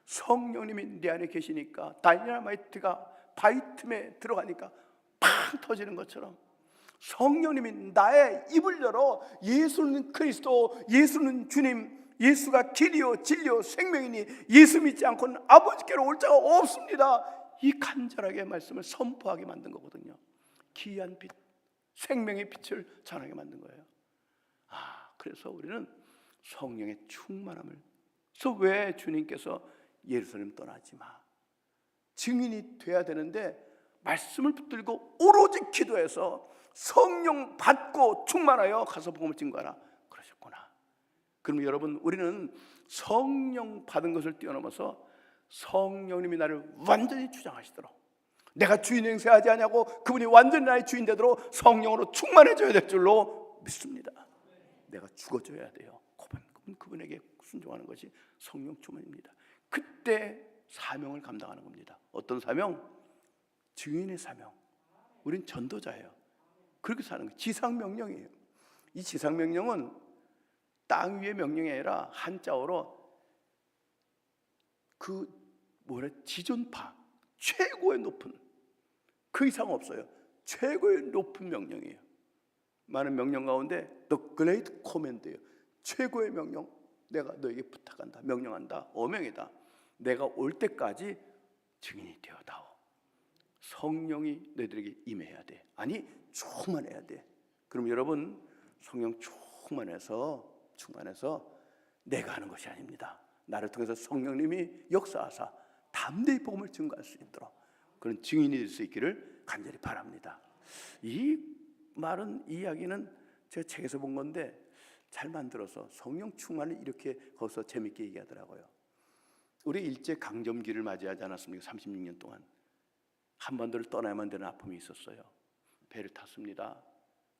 성령님이 내 안에 계시니까 다이너마이트가 바이틈에 들어가니까 팡 터지는 것처럼 성령님이 나의 입을 열어 예수는 그리스도, 예수는 주님, 예수가 길이요 진리요 생명이니 예수 믿지 않고는 아버지께로 올 자가 없습니다. 이 간절하게 말씀을 선포하게 만든 거거든요. 기이한 빛, 생명의 빛을 전하게 만든 거예요. 그래서 우리는 성령의 충만함을. 그래서 왜 주님께서 예루살렘 떠나지 마, 증인이 돼야 되는데 말씀을 붙들고 오로지 기도해서 성령 받고 충만하여 가서 복음을 증거하라 그러셨구나. 그럼 여러분, 우리는 성령 받은 것을 뛰어넘어서 성령님이 나를 완전히 주장하시도록, 내가 주인 행세하지 않냐고 그분이 완전히 나의 주인 되도록 성령으로 충만해져야 될 줄로 믿습니다. 내가 죽어줘야 돼요. 그분에게 순종하는 것이 성령 충만입니다. 그때 사명을 감당하는 겁니다. 어떤 사명? 증인의 사명. 우린 전도자예요. 그렇게 사는 거예요. 지상명령이에요. 이 지상명령은 땅 위의 명령이 아니라 한자어로 지존파, 최고의 높은, 그 이상 없어요. 최고의 높은 명령이에요. 많은 명령 가운데 The Great Command예요. 최고의 명령. 내가 너에게 부탁한다, 명령한다, 어명이다. 내가 올 때까지 증인이 되어다오. 성령이 너희들에게 임해야 돼. 아니, 충만해야 돼. 그럼 여러분 성령 충만해서 내가 하는 것이 아닙니다. 나를 통해서 성령님이 역사하사 담대히 복음을 증거할 수 있도록 그런 증인이 될 수 있기를 간절히 바랍니다. 이 말은, 이 이야기는 제가 책에서 본 건데 잘 만들어서 성령 충만을 이렇게 거기서 재밌게 얘기하더라고요. 우리 일제 강점기를 맞이하지 않았습니까? 36년 동안 한반도를 떠나야만 되는 아픔이 있었어요. 배를 탔습니다.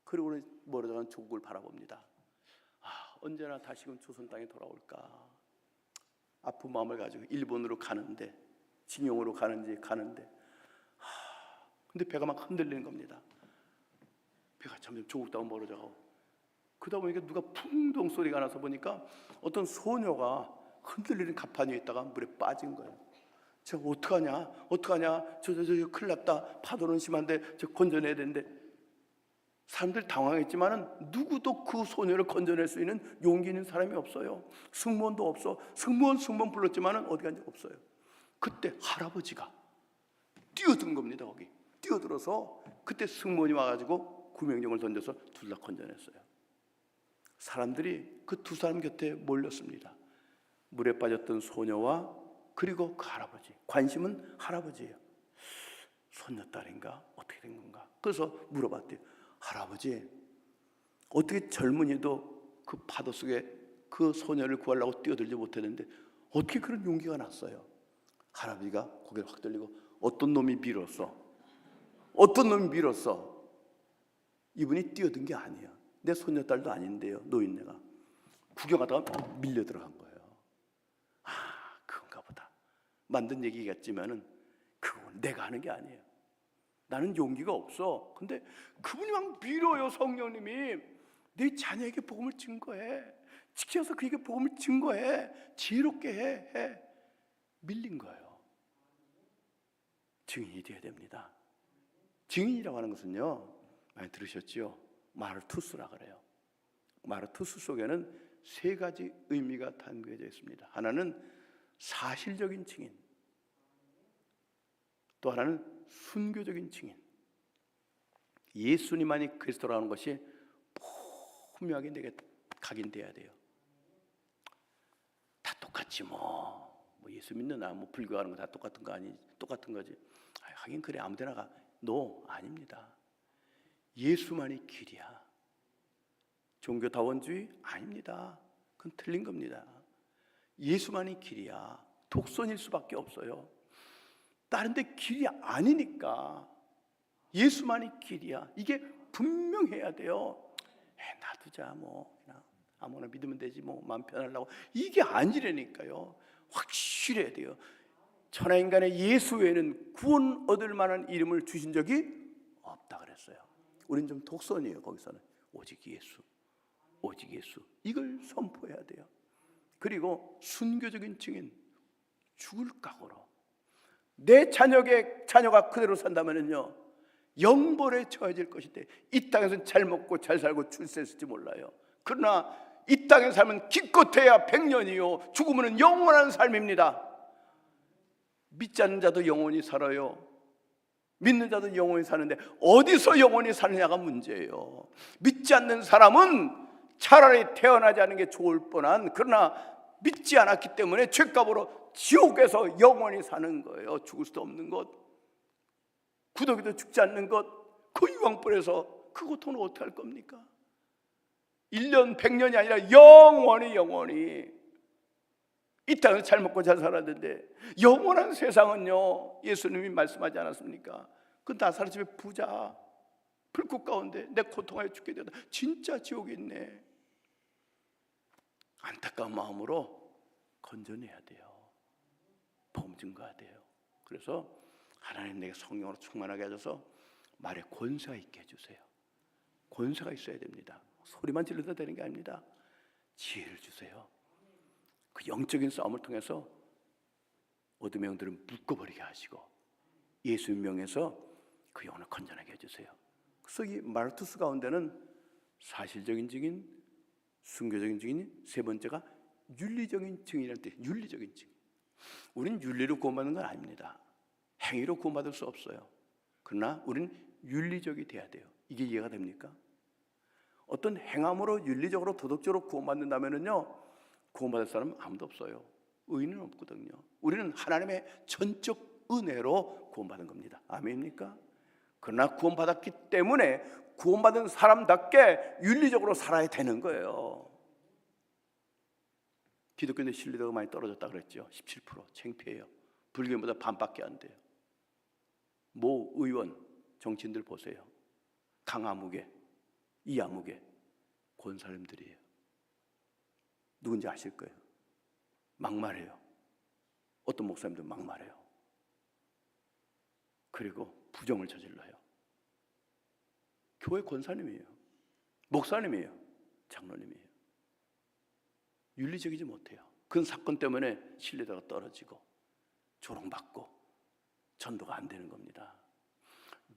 그리고는 멀어져간 조국을 바라봅니다. 언제나 다시금 조선 땅에 돌아올까 아픈 마음을 가지고 일본으로 가는데, 진용으로 가는데 근데 배가 막 흔들리는 겁니다. 배가 점점 조국 땅으로 멀어져가고, 그러다 보니까 누가 풍덩 소리가 나서 보니까 어떤 소녀가 흔들리는 갑판 위에 있다가 물에 빠진 거예요. 저 어떡하냐 저 큰일 났다, 파도는 심한데 저 건져내야 되는데. 사람들이 당황했지만은 누구도 그 소녀를 건져낼 수 있는 용기 있는 사람이 없어요. 승무원도 없어. 승무원 불렀지만은 어디 간지 없어요. 그때 할아버지가 뛰어든 겁니다. 거기 뛰어들어서 그때 승무원이 와가지고 구명정을 던져서 둘 다 건져냈어요. 사람들이 그 두 사람 곁에 몰렸습니다. 물에 빠졌던 소녀와 그리고 그 할아버지. 관심은 할아버지예요. 손녀딸인가? 어떻게 된 건가? 그래서 물어봤대요. 할아버지, 어떻게 젊은이도 그 파도 속에 그 소녀를 구하려고 뛰어들지 못했는데 어떻게 그런 용기가 났어요? 할아버지가 고개를 확 돌리고 어떤 놈이 밀었어? 이분이 뛰어든 게 아니에요. 내 손녀딸도 아닌데요. 노인네가 구경하다가 밀려 들어간 거예요. 그건가 보다. 만든 얘기겠지만은 그건 내가 하는 게 아니에요. 나는 용기가 없어. 근데 그분이 막 밀어요. 성령님이 내 자녀에게 복음을 증거해. 지켜서 그에게 복음을 증거해. 지혜롭게 해. 밀린 거예요. 증인이 되어야 됩니다. 증인이라고 하는 것은요, 많이 들으셨죠? 마르투스라 그래요. 마르투스 속에는 세 가지 의미가 담겨져 있습니다. 하나는 사실적인 증인, 또 하나는 순교적인 증인. 예수님만이 그리스도라는 것이 분명하게 내게 각인돼야 돼요. 다 똑같지 뭐 예수 믿느나 뭐 불교하는 거 다 똑같은 거 아니? 똑같은 거지. 하긴 그래, 아무데나 가. 아닙니다. 예수만이 길이야. 종교다원주의 아닙니다. 그건 틀린 겁니다. 예수만이 길이야. 독선일 수밖에 없어요. 다른 데 길이 아니니까 예수만이 길이야. 이게 분명해야 돼요. 놔두자 그냥 아무나 믿으면 되지 마음 편하려고. 이게 아니라니까요. 확실해야 돼요. 천하인간의 예수 외에는 구원 얻을 만한 이름을 주신 적이 없다 그랬어요. 우린 좀 독선이에요. 거기서는 오직 예수. 이걸 선포해야 돼요. 그리고 순교적인 증인, 죽을 각오로. 내 자녀가 그대로 산다면요, 영벌에 처해질 것인데, 이 땅에서는 잘 먹고 잘 살고 출세했을지 몰라요. 그러나 이 땅의 삶은 기껏해야 100년이요 죽으면 영원한 삶입니다. 믿지 않는 자도 영원히 살아요. 믿는 자도 영원히 사는데 어디서 영원히 사느냐가 문제예요. 믿지 않는 사람은 차라리 태어나지 않는 게 좋을 뻔한, 그러나 믿지 않았기 때문에 죄값으로 지옥에서 영원히 사는 거예요. 죽을 수도 없는 것, 구더기도 죽지 않는 것, 그 유황불에서 그 고통을 어떻게 할 겁니까? 1년 100년이 아니라 영원히 이 땅에서 잘 먹고 잘 살았는데, 영원한 세상은요, 예수님이 말씀하지 않았습니까? 그 나사렛집의 부자 불꽃 가운데 내 고통하여 죽게 되다 진짜 지옥에 있네. 안타까운 마음으로 건져내야 돼요. 복음 증거해야 돼요. 그래서 하나님 내게 성령으로 충만하게 하셔서 말에 권세가 있게 해주세요. 권세가 있어야 됩니다. 소리만 질러도 되는 게 아닙니다. 지혜를 주세요. 그 영적인 싸움을 통해서 어둠의 영들을 묶어버리게 하시고 예수의 명에서 그 영혼을 건전하게 해주세요. 그래서 이 마르투스 가운데는 사실적인 증인, 순교적인 증인, 세 번째가 윤리적인 증인이라는 뜻. 윤리적인 증인. 우리는 윤리로 구원받는 건 아닙니다. 행위로 구원받을 수 없어요. 그러나 우리는 윤리적이 돼야 돼요. 이게 이해가 됩니까? 어떤 행함으로 윤리적으로 도덕적으로 구원받는다면은요, 구원받을 사람은 아무도 없어요. 의인은 없거든요. 우리는 하나님의 전적 은혜로 구원받은 겁니다. 아멘입니까? 그러나 구원받았기 때문에 구원받은 사람답게 윤리적으로 살아야 되는 거예요. 기독교인의 신뢰도가 많이 떨어졌다 그랬죠. 17%. 창피해요. 불교인보다 반밖에 안 돼요. 모 의원, 정치인들 보세요. 강아무개, 이아무개, 권사님들이에요. 누군지 아실 거예요. 막말해요. 어떤 목사님들 막말해요. 그리고 부정을 저질러요. 교회 권사님이에요. 목사님이에요. 장로님이에요. 윤리적이지 못해요. 그 사건 때문에 신뢰도가 떨어지고 조롱받고 전도가 안 되는 겁니다.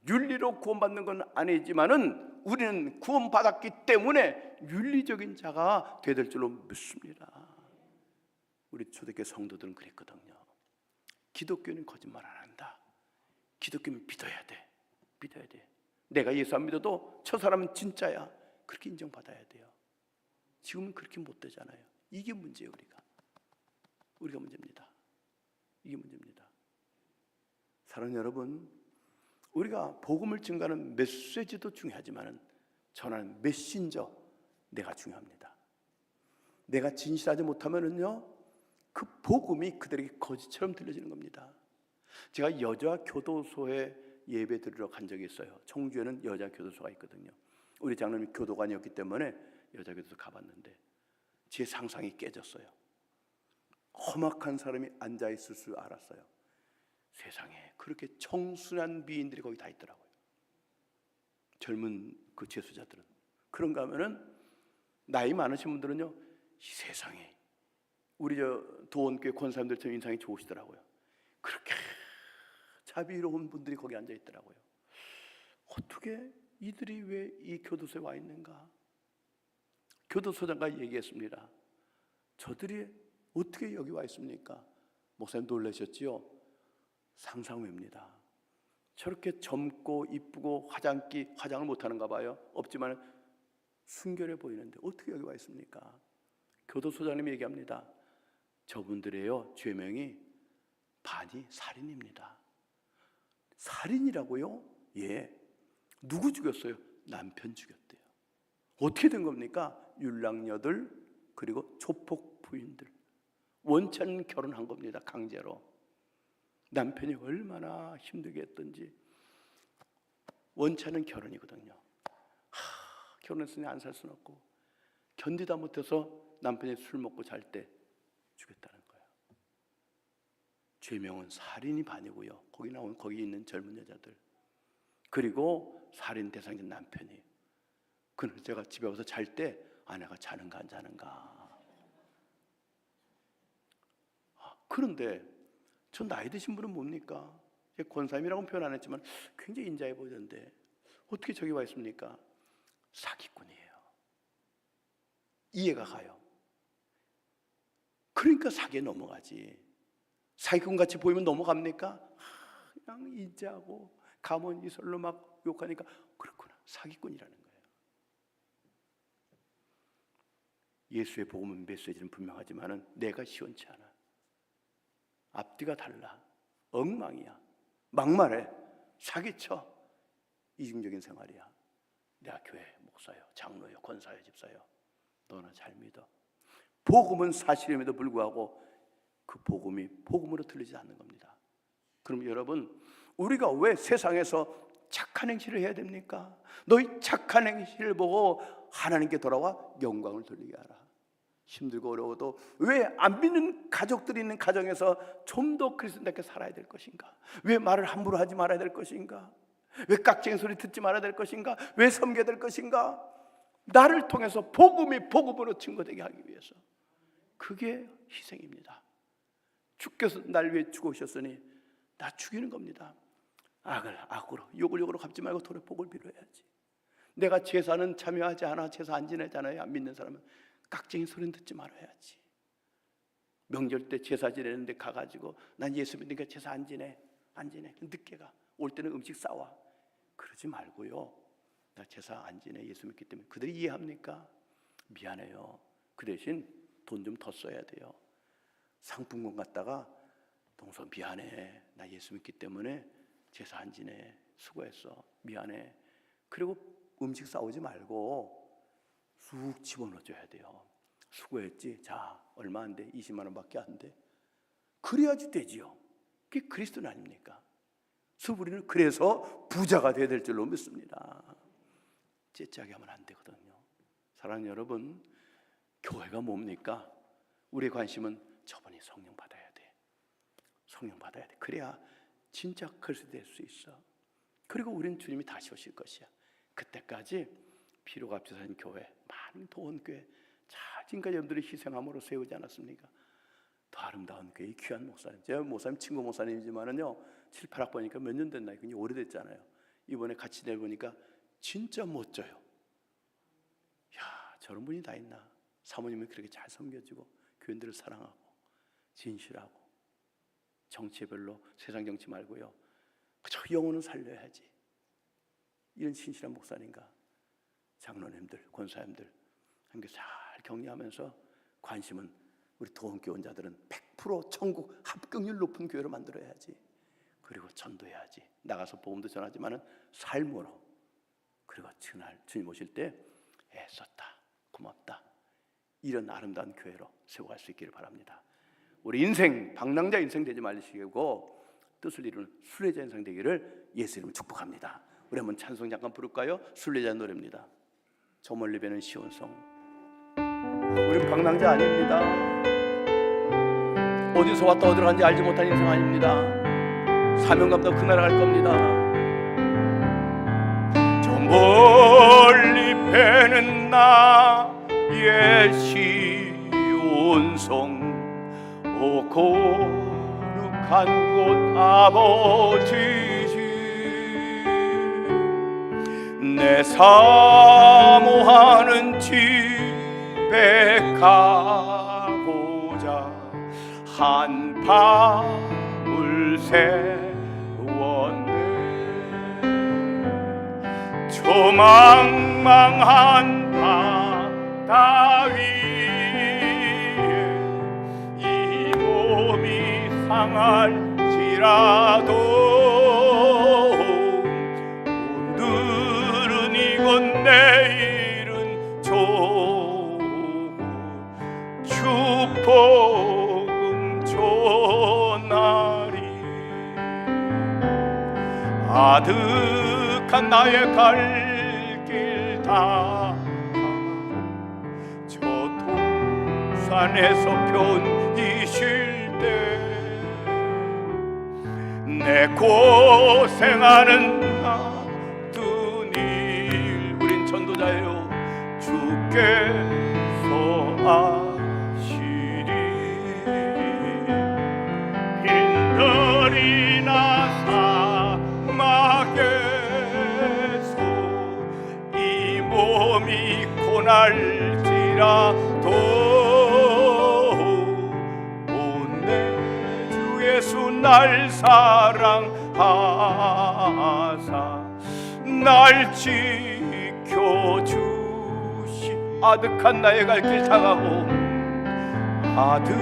윤리로 구원받는 건 아니지만은 우리는 구원받았기 때문에 윤리적인 자가 되야 될 줄로 믿습니다. 우리 초대교회 성도들은 그랬거든요. 기독교는 거짓말 안 한다. 기독교는 믿어야 돼. 믿어야 돼. 내가 예수 안 믿어도 저 사람은 진짜야. 그렇게 인정받아야 돼요. 지금은 그렇게 못 되잖아요. 이게 문제예요. 우리가 문제입니다. 이게 문제입니다. 사랑하는 여러분, 우리가 복음을 증거하는 메시지도 중요하지만 전하는 메신저, 내가 중요합니다. 내가 진실하지 못하면은요, 그 복음이 그들에게 거짓처럼 들려지는 겁니다. 제가 여자 교도소에 예배 드리러 간 적이 있어요. 청주에는 여자 교도소가 있거든요. 우리 장로님이 교도관이었기 때문에 여자 교도소 가봤는데 제 상상이 깨졌어요. 험악한 사람이 앉아있을 줄 알았어요. 세상에 그렇게 청순한 미인들이 거기 다 있더라고요. 젊은 그 재수자들은. 그런가 하면은 나이 많으신 분들은요, 이 세상에 우리 도원교회 권사님들처럼 인상이 좋으시더라고요. 그렇게 자비로운 분들이 거기 앉아 있더라고요. 어떻게 이들이 왜 이 교도소에 와 있는가? 교도소장과 얘기했습니다. 저들이 어떻게 여기 와 있습니까? 목사님 놀라셨지요? 상상외입니다. 저렇게 젊고 이쁘고 화장을 못하는가 봐요. 없지만 순결해 보이는데 어떻게 여기 와 있습니까? 교도소장님이 얘기합니다. 저분들의요, 죄명이 반이 살인입니다. 살인이라고요? 예. 누구 죽였어요? 남편 죽였대요. 어떻게 된 겁니까? 율랑녀들 그리고 조폭 부인들 원천 결혼한 겁니다. 강제로. 남편이 얼마나 힘들게 했던지. 원차는 결혼이거든요. 결혼했으니 안 살 수는 없고 견디다 못해서 남편이 술 먹고 잘 때 죽였다는 거예요. 죄명은 살인이 반이고요. 거기 있는 젊은 여자들 그리고 살인 대상인 남편이. 그날 제가 집에 와서 잘 때 아내가 자는가 안 자는가. 그런데 저 나이 드신 분은 뭡니까? 권사님이라고는 표현 안 했지만 굉장히 인자해 보이던데 어떻게 저기 와 있습니까? 사기꾼이에요. 이해가 가요. 그러니까 사기에 넘어가지. 사기꾼 같이 보이면 넘어갑니까? 그냥 인자하고 가문이설로 막 욕하니까 그렇구나, 사기꾼이라는 거예요. 예수의 복음은 메시지는 분명하지만은 내가 시원치 않아. 앞뒤가 달라. 엉망이야. 막말해. 사기쳐. 이중적인 생활이야. 내가 교회 목사요, 장로요, 권사요, 집사요. 너나 잘 믿어. 복음은 사실임에도 불구하고 그 복음이 복음으로 들리지 않는 겁니다. 그럼 여러분, 우리가 왜 세상에서 착한 행실을 해야 됩니까? 너희 착한 행실을 보고 하나님께 돌아와 영광을 돌리게 하라. 힘들고 어려워도 왜 안 믿는 가족들이 있는 가정에서 좀 더 그리스도인답게 살아야 될 것인가? 왜 말을 함부로 하지 말아야 될 것인가? 왜 깍쟁이 소리 듣지 말아야 될 것인가? 왜 섬겨야 될 것인가? 나를 통해서 복음이 복음으로 증거되게 하기 위해서. 그게 희생입니다. 주께서 날 위해 죽으셨으니 나 죽이는 겁니다. 악을 악으로, 욕을 욕으로 갚지 말고 돌에 복을 빌어야지. 내가 제사는 참여하지 않아, 제사 안 지내잖아요. 안 믿는 사람은 깍쟁이 소리는 듣지 말아야지. 명절 때 제사 지내는데 가가지고 난 예수 믿으니까 제사 안 지내. 늦게 가. 올 때는 음식 싸와. 그러지 말고요. 나 제사 안 지내 예수 믿기 때문에. 그들이 이해합니까? 미안해요. 그 대신 돈 좀 더 써야 돼요. 상품권 갖다가 동서 미안해. 나 예수 믿기 때문에 제사 안 지내. 수고했어. 미안해. 그리고 음식 싸우지 말고 쑥 집어넣어줘야 돼요. 수고했지? 자, 얼마 안 돼? 20만 원밖에 안 돼. 그래야지 되지요. 그게 그리스도는 아닙니까? 우리는 그래서 부자가 되어야 될 줄로 믿습니다. 째짜게 하면 안 되거든요. 사랑하는 여러분, 교회가 뭡니까? 우리의 관심은 저분이 성령 받아야 돼. 성령 받아야 돼. 그래야 진짜 그리스도 될 수 있어. 그리고 우리는 주님이 다시 오실 것이야. 그때까지 피로가 합쳐진 교회, 많은 도원교회, 지금까지 여러분들이 희생함으로 세우지 않았습니까? 더 아름다운 교회, 귀한 목사님. 제가 목사님 친구 목사님이지만은요 7, 8학번이니까 몇 년 됐나요? 굉장히 오래됐잖아요. 이번에 같이 내보니까 진짜 멋져요. 야, 저런 분이 다 있나? 사모님은 그렇게 잘 섬겨주고 교인들을 사랑하고 진실하고 정치에 별로 세상 정치 말고요. 그저 영혼은 살려야지. 이런 신실한 목사님과 장로님들, 권사님들 함께 잘 격려하면서 관심은 우리 도원교원자들은 100% 천국 합격률 높은 교회로 만들어야지. 그리고 전도해야지. 나가서 복음도 전하지만은 삶으로. 그리고 그날 주님 오실 때 애썼다, 고맙다, 이런 아름다운 교회로 세워갈 수 있기를 바랍니다. 우리 인생 방랑자 인생 되지 마시고 뜻을 이루는 순례자 인생 되기를 예수 이름으로 축복합니다. 우리 한번 찬송 잠깐 부를까요? 순례자 노래입니다. 저 멀리 배는 시온성. 우린 방랑자 아닙니다. 어디서 왔다 어디로 간지 알지 못한 인생 아닙니다. 사명감도 그 나라 갈 겁니다. 저 멀리 배는 나의 시온성, 오 거룩한 곳 아버지 집, 내 사모하는 집에 가고자 한 밤을 세웠네. 저 망망한 바다 위에 이 몸이 상할지라도 오늘은 이곳 내일은 저곳 축복음 전하리. 아득한 나의 갈 길 다 저 동산에서 편히 쉴 때 내 고생하는 나쁜 일, 우린 전도자예요. 주께서 아시리. 빈들이나 사막에서 이 몸이 고날지라도 온 내 주 예수 날 사랑하사 날 지켜주시. 아득한 나의 갈 길 다가고 아득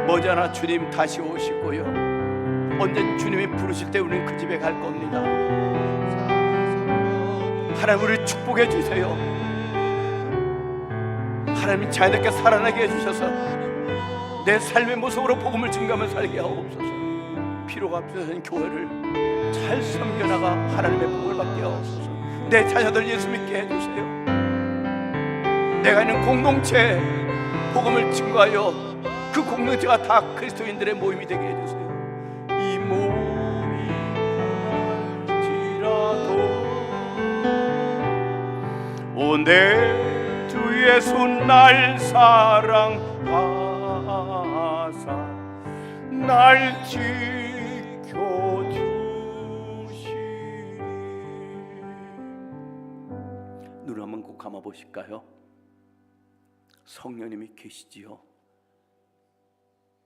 머지않아 주님 다시 오시고요. 언젠 주님이 부르실 때 우리는 그 집에 갈 겁니다. 하나님 우리를 축복해 주세요. 하나님이 자녀들께 살아나게 해주셔서 내 삶의 모습으로 복음을 증거하며 살게 하옵소서. 피로가 합쳐진 교회를 잘 섬겨나가 하나님의 복을 받게 하옵소서. 내 자녀들 예수 믿게 해주세요. 내가 있는 공동체 복음을 증거하여 그 공동체가 다 그리스도인들의 모임이 되게 해주세요. 이 몸이 갈지라도 오 내 주 예수 날 사랑하사 날 지켜주시리. 눈을 한번 꼭 감아 보실까요? 성령님이 계시지요.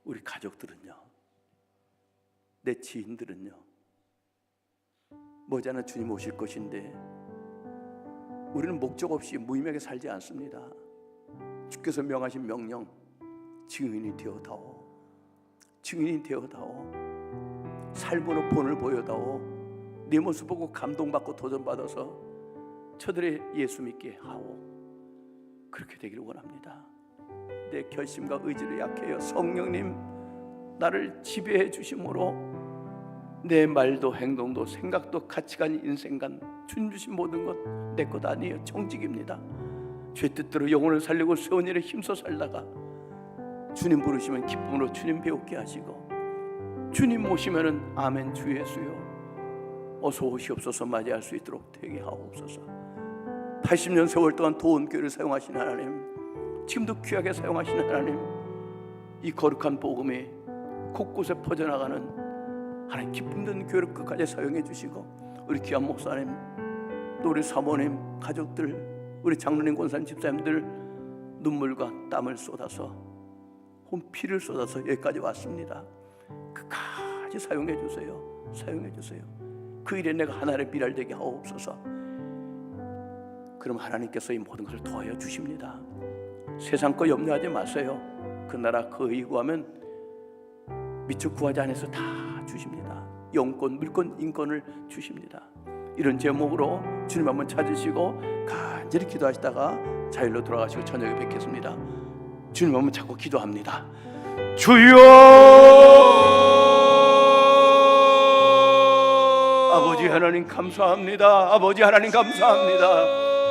우리 가족들은요, 내 지인들은요, 머지않아 주님 오실 것인데 우리는 목적 없이 무의미하게 살지 않습니다. 주께서 명하신 명령, 증인이 되어다오, 증인이 되어다오, 삶으로 본을 보여다오, 내 모습 보고 감동받고 도전받아서 저들의 예수 믿게 하오. 그렇게 되기를 원합니다. 내 결심과 의지를 약해요. 성령님 나를 지배해 주심으로 내 말도 행동도 생각도 가치관 인생관 주님 주신 모든 것 내 것 아니에요. 정직입니다. 죄 뜻대로 영혼을 살리고 세운 일에 힘써 살다가 주님 부르시면 기쁨으로 주님 배우게 하시고 주님 모시면은 아멘 주 예수요 어서 오시옵소서 맞이할 수 있도록 되게 하옵소서. 80년 세월 동안 도원교회를 사용하신 하나님, 지금도 귀하게 사용하시는 하나님, 이 거룩한 복음이 곳곳에 퍼져나가는 하나님 기쁨 드는 교회를 끝까지 사용해 주시고 우리 귀한 목사님 또 우리 사모님 가족들 우리 장로님 권사님 집사님들 눈물과 땀을 쏟아서 혼 피를 쏟아서 여기까지 왔습니다. 끝까지 사용해 주세요. 사용해 주세요. 그 일에 내가 하나님의 미랄되게 하옵소서. 그럼 하나님께서 이 모든 것을 더하여 주십니다. 세상 거 염려하지 마세요. 그 나라 그 의 구하면 미처 구하지 않아서 다 주십니다. 영권, 물권, 인권을 주십니다. 이런 제목으로 주님 한번 찾으시고 간절히 기도하시다가 자율로 돌아가시고 저녁에 뵙겠습니다. 주님 한번 찾고 기도합니다. 주여! 아버지 하나님 감사합니다. 아버지 하나님 감사합니다.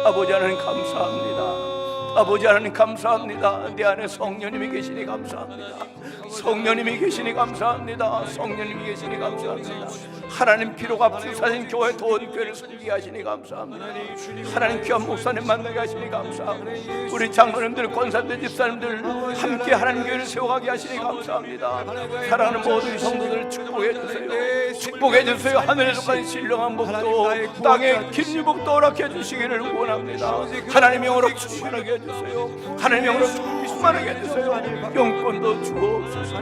아버지 하나님 감사합니다. 아버지 하나님 감사합니다. 내 안에 성령님이 계시니 감사합니다. 성령님이 계시니 감사합니다. 성령님이 계시니 감사합니다. 하나님 피로가 부사진 교회 도원교회를 섬기게 하시니 감사합니다. 하나님 귀한 목사님 만나게 하시니 감사합니다. 우리 장로님들 권사님들 집사님들 함께 하나님 교회를 세워가게 하시니 감사합니다. 사랑하는 모든 성도들 축복해 주세요. 축복해 주세요. 하늘에서까지 신령한 복도 땅에 긴 유복도 허락해 주시기를 원합니다. 하나님의 영으로 충만하게 해주세요. 하나님의 영으로 충만하게 해주세요. 영권도 주옵소서.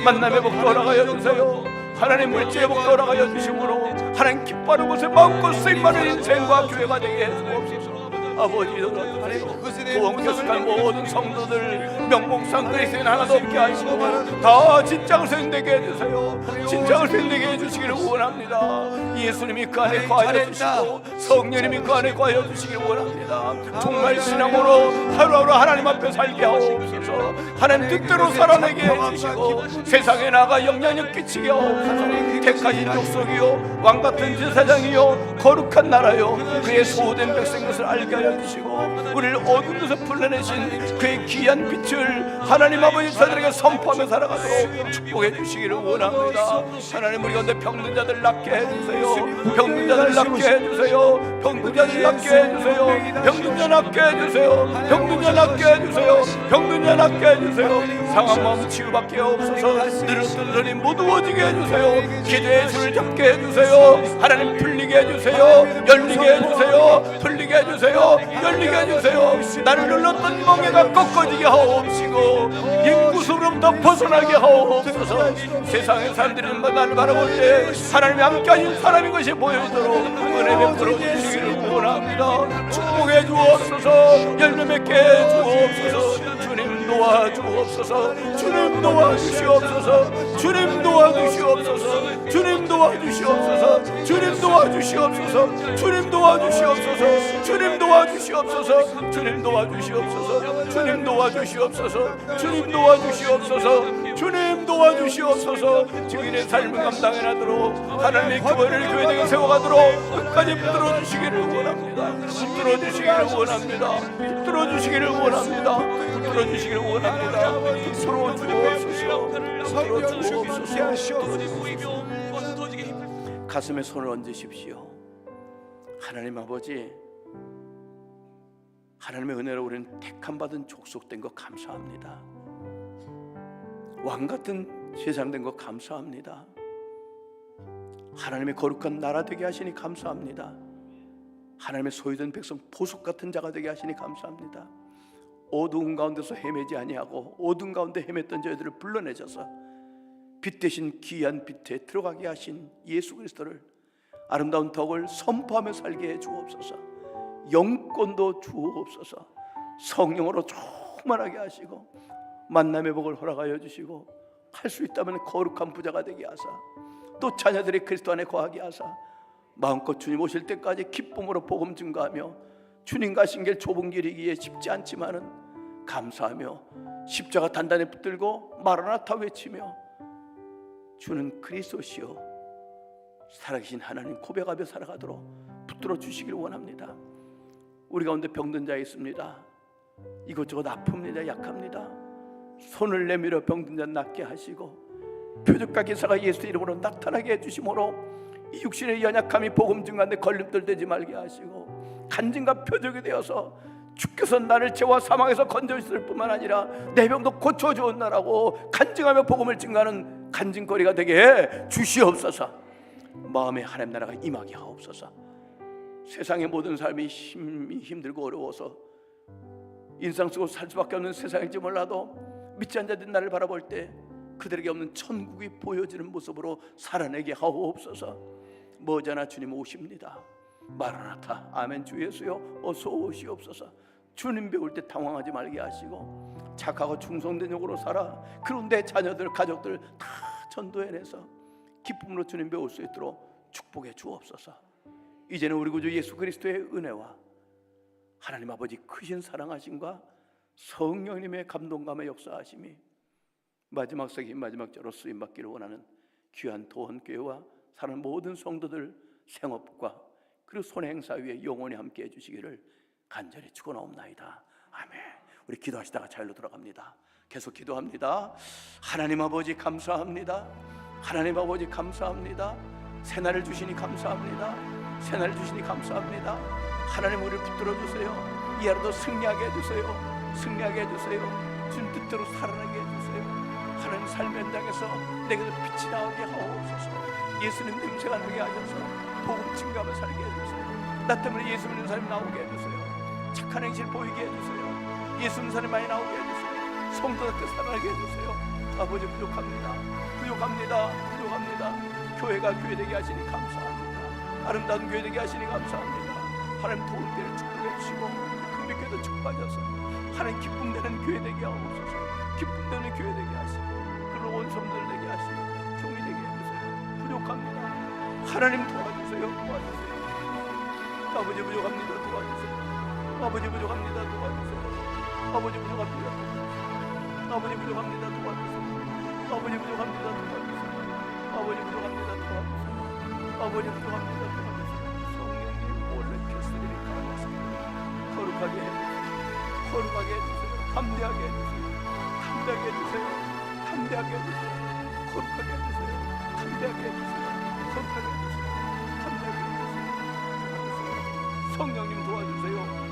만남의 복도 허락하여 주세요. 하나님 물질의 복도 허락하여 주심으로 하나님 기뻐하는 곳에 마음껏 쓰임받는 인생과 교회가 되게 해주옵소서. 아버지 도와주세요. 도원교숙한 모든 성도들 명목상 그리스도인 하나도 없게 하시고 다 진짜를 생되게 해주세요. 진짜를 생되게 해주시기를 원합니다. 예수님이 그 안에 거하여 주시고 성령님이 그 안에 거하여 주시기를 원합니다. 정말 신앙으로 하루하루 하나님 앞에 살게 하옵소서. 하나님 뜻대로 살아내게 해주시고 세상에 나가 영향력 끼치게 하옵소서. 택하신 족속이요 왕같은 제사장이요 거룩한 나라요 그의 소된 백성인 것을 알게 하여 주시고 우리를 어두운 데서 불러내신 그의 귀한 빛을 하나님 아버지 자들에게 선포하며 살아가도록 축복해 주시기를 원합니다. 하나님 우리 가운데 병든 자들 낫게 해주세요. 병든 자들 낫게 해주세요. 병든 자들 낫게 해주세요. 병든 자 낫게 해주세요. 병든 자 낫게 해주세요. 병든 자 낫게 해주세요. 상한 마음 치유받게 하옵소서. 늘었던 손이 무더워지게 해주세요. 기도의 줄을 잡게 해주세요. 하나님 풀리게 해주세요. 열리게 해주세요. 풀리게 해주세요. 열리게 해주세요. 나를 눌렀던 멍에가 꺾어지게 하옵시고 인구수로부터 벗어나게 하옵소서. 세상의 사람들이 나를 바라볼 때 하나님이 함께하신 사람인 것이 보여지도록 은혜 베풀어 주시기를 원합니다. 축복해 주옵소서. 열매 맺게 주옵소서. 주님 도와주옵소서. 주님 도와주시옵소서. 주님 도와주시옵소서. 주님 도와주시옵소서. 주님 도와주시옵소서. 주님 도와주시옵소서. 주님 도와주시옵소서. 주님 도와주시옵소서. 주님 도와주시옵소서. 주님 도와주시옵소서. 주님 도와주시옵소서. 증인의 삶을 감당해 나도록 하나님의 교회를 교회되게 세워가도록 끝까지 붙들어 주시기를 원합니다. 붙들어 주시기를 원합니다. 붙들어 주시기를 원합니다. 붙들어 주시기를 원합니다. 붙들어 주옵소서. 붙들어 주옵소서. 가슴에 손을 얹으십시오. 하나님 아버지, 하나님의 은혜로 우리는 택함받은 족속된 것 감사합니다. 왕같은 세상된 것 감사합니다. 하나님의 거룩한 나라 되게 하시니 감사합니다. 하나님의 소유된 백성 보석같은 자가 되게 하시니 감사합니다. 어두운 가운데서 헤매지 아니하고 어두운 가운데 헤맸던 저희들을 불러내셔서 빛 대신 귀한 빛에 들어가게 하신 예수 그리스도를 아름다운 덕을 선포하며 살게 해 주옵소서. 영권도 주옵소서. 성령으로 충만하게 하시고 만남의 복을 허락하여 주시고 할 수 있다면 거룩한 부자가 되게 하사 또 자녀들이 그리스도 안에 거하게 하사 마음껏 주님 오실 때까지 기쁨으로 복음 증거하며 주님 가신 길 좁은 길이기에 쉽지 않지만은 감사하며 십자가 단단히 붙들고 마라나타 외치며 주는 그리스도시요 살아계신 하나님 고백하며 살아가도록 붙들어 주시기를 원합니다. 우리 가운데 병든 자 있습니다. 이것저것 아픕니다. 약합니다. 손을 내밀어 병든 자 낫게 하시고 표적과 기사가 예수 이름으로 나타나게 해주심으로 이 육신의 연약함이 복음 증거하는데 걸림돌 되지 말게 하시고 간증과 표적이 되어서 주께서 나를 죄와 사망에서 건져주실 뿐만 아니라 내 병도 고쳐주었나라고 간증하며 복음을 증거하는 간증거리가 되게 해 주시옵소서. 마음에 하나님 나라가 임하게 하옵소서. 세상의 모든 삶이 힘들고 어려워서 인상 쓰고 살 수밖에 없는 세상일지 몰라도 믿지 않는 자들 나를 바라볼 때 그들에게 없는 천국이 보여지는 모습으로 살아내게 하옵소서. 머지않아 주님 오십니다. 마라나타 아멘. 주 예수여 어서 오시옵소서. 주님 배울 때 당황하지 말게 하시고 착하고 충성된 영으로 살아 그런데 자녀들 가족들 다 전도해내서 기쁨으로 주님 배울 수 있도록 축복해 주옵소서. 이제는 우리 구주 예수 그리스도의 은혜와 하나님 아버지 크신 사랑하심과 성령님의 감동감의 역사하심이 마지막 세기 마지막 자로 쓰임받기를 원하는 귀한 도원교회와 사는 모든 성도들 생업과 그리고 손행사 위에 영원히 함께 해주시기를 간절히 축원하옵나이다. 아멘. 우리 기도하시다가 자유로 돌아갑니다. 계속 기도합니다. 하나님 아버지 감사합니다. 하나님 아버지 감사합니다. 새날을 주시니 감사합니다. 새날을 주시니 감사합니다. 하나님 우리를 붙들어 주세요. 이 하루도 승리하게 해주세요. 승리하게 해주세요. 주님 뜻대로 살아나게 해주세요. 하나님 삶의 현장에서 내게도 빛이 나오게 하옵소서. 예수님 냄새가 나게 하셔서 복음 증거하며 살게 해주세요. 나 때문에 예수 믿는 사람이 나오게 해주세요. 착한 행실 보이게 해주세요. 예수 믿는 사람이 많이 나오게 해주세요. 성도답게 살아나게 해주세요. 아버지 부족합니다. 부족합니다. 부족합니다. 교회가 교회되게 하시니 감사합니다. 아름다운 교회 되게 하시니 감사합니다. 하나님 도움되는 축복해 주시고 금빛교회도 축복하셔서 하나님 기쁨 되는 교회 되게 하옵소서. 기쁨 되는 교회 되게 하시고 그런 온 성도들 되게 하시고 종이 되게 해주세요. 부족합니다. 하나님 도와주세요. 도와주세요. 아버지 부족합니다. 도와주세요. 아버지 부족합니다. 도와주세요. 아버지 부족합니다. 아버지 부족합니다. 도와주세요. 아버지 부족합니다. 도와주세요. 아버지 부족합니다. 도와주세요. 아버지 부족합니다. 도와주세요. 성령님 원래 캐스들이 가능하십니다. 거룩하게 해주세요. 거룩하게 해주세요. 담대하게 해주세요. 담대하게 해주세요. 담대하게 해주세요. 거룩하게 해주세요. 담대하게 해주세요. 거룩하게 해주세요. 담대하게 해주세요. 성령님 도와주세요.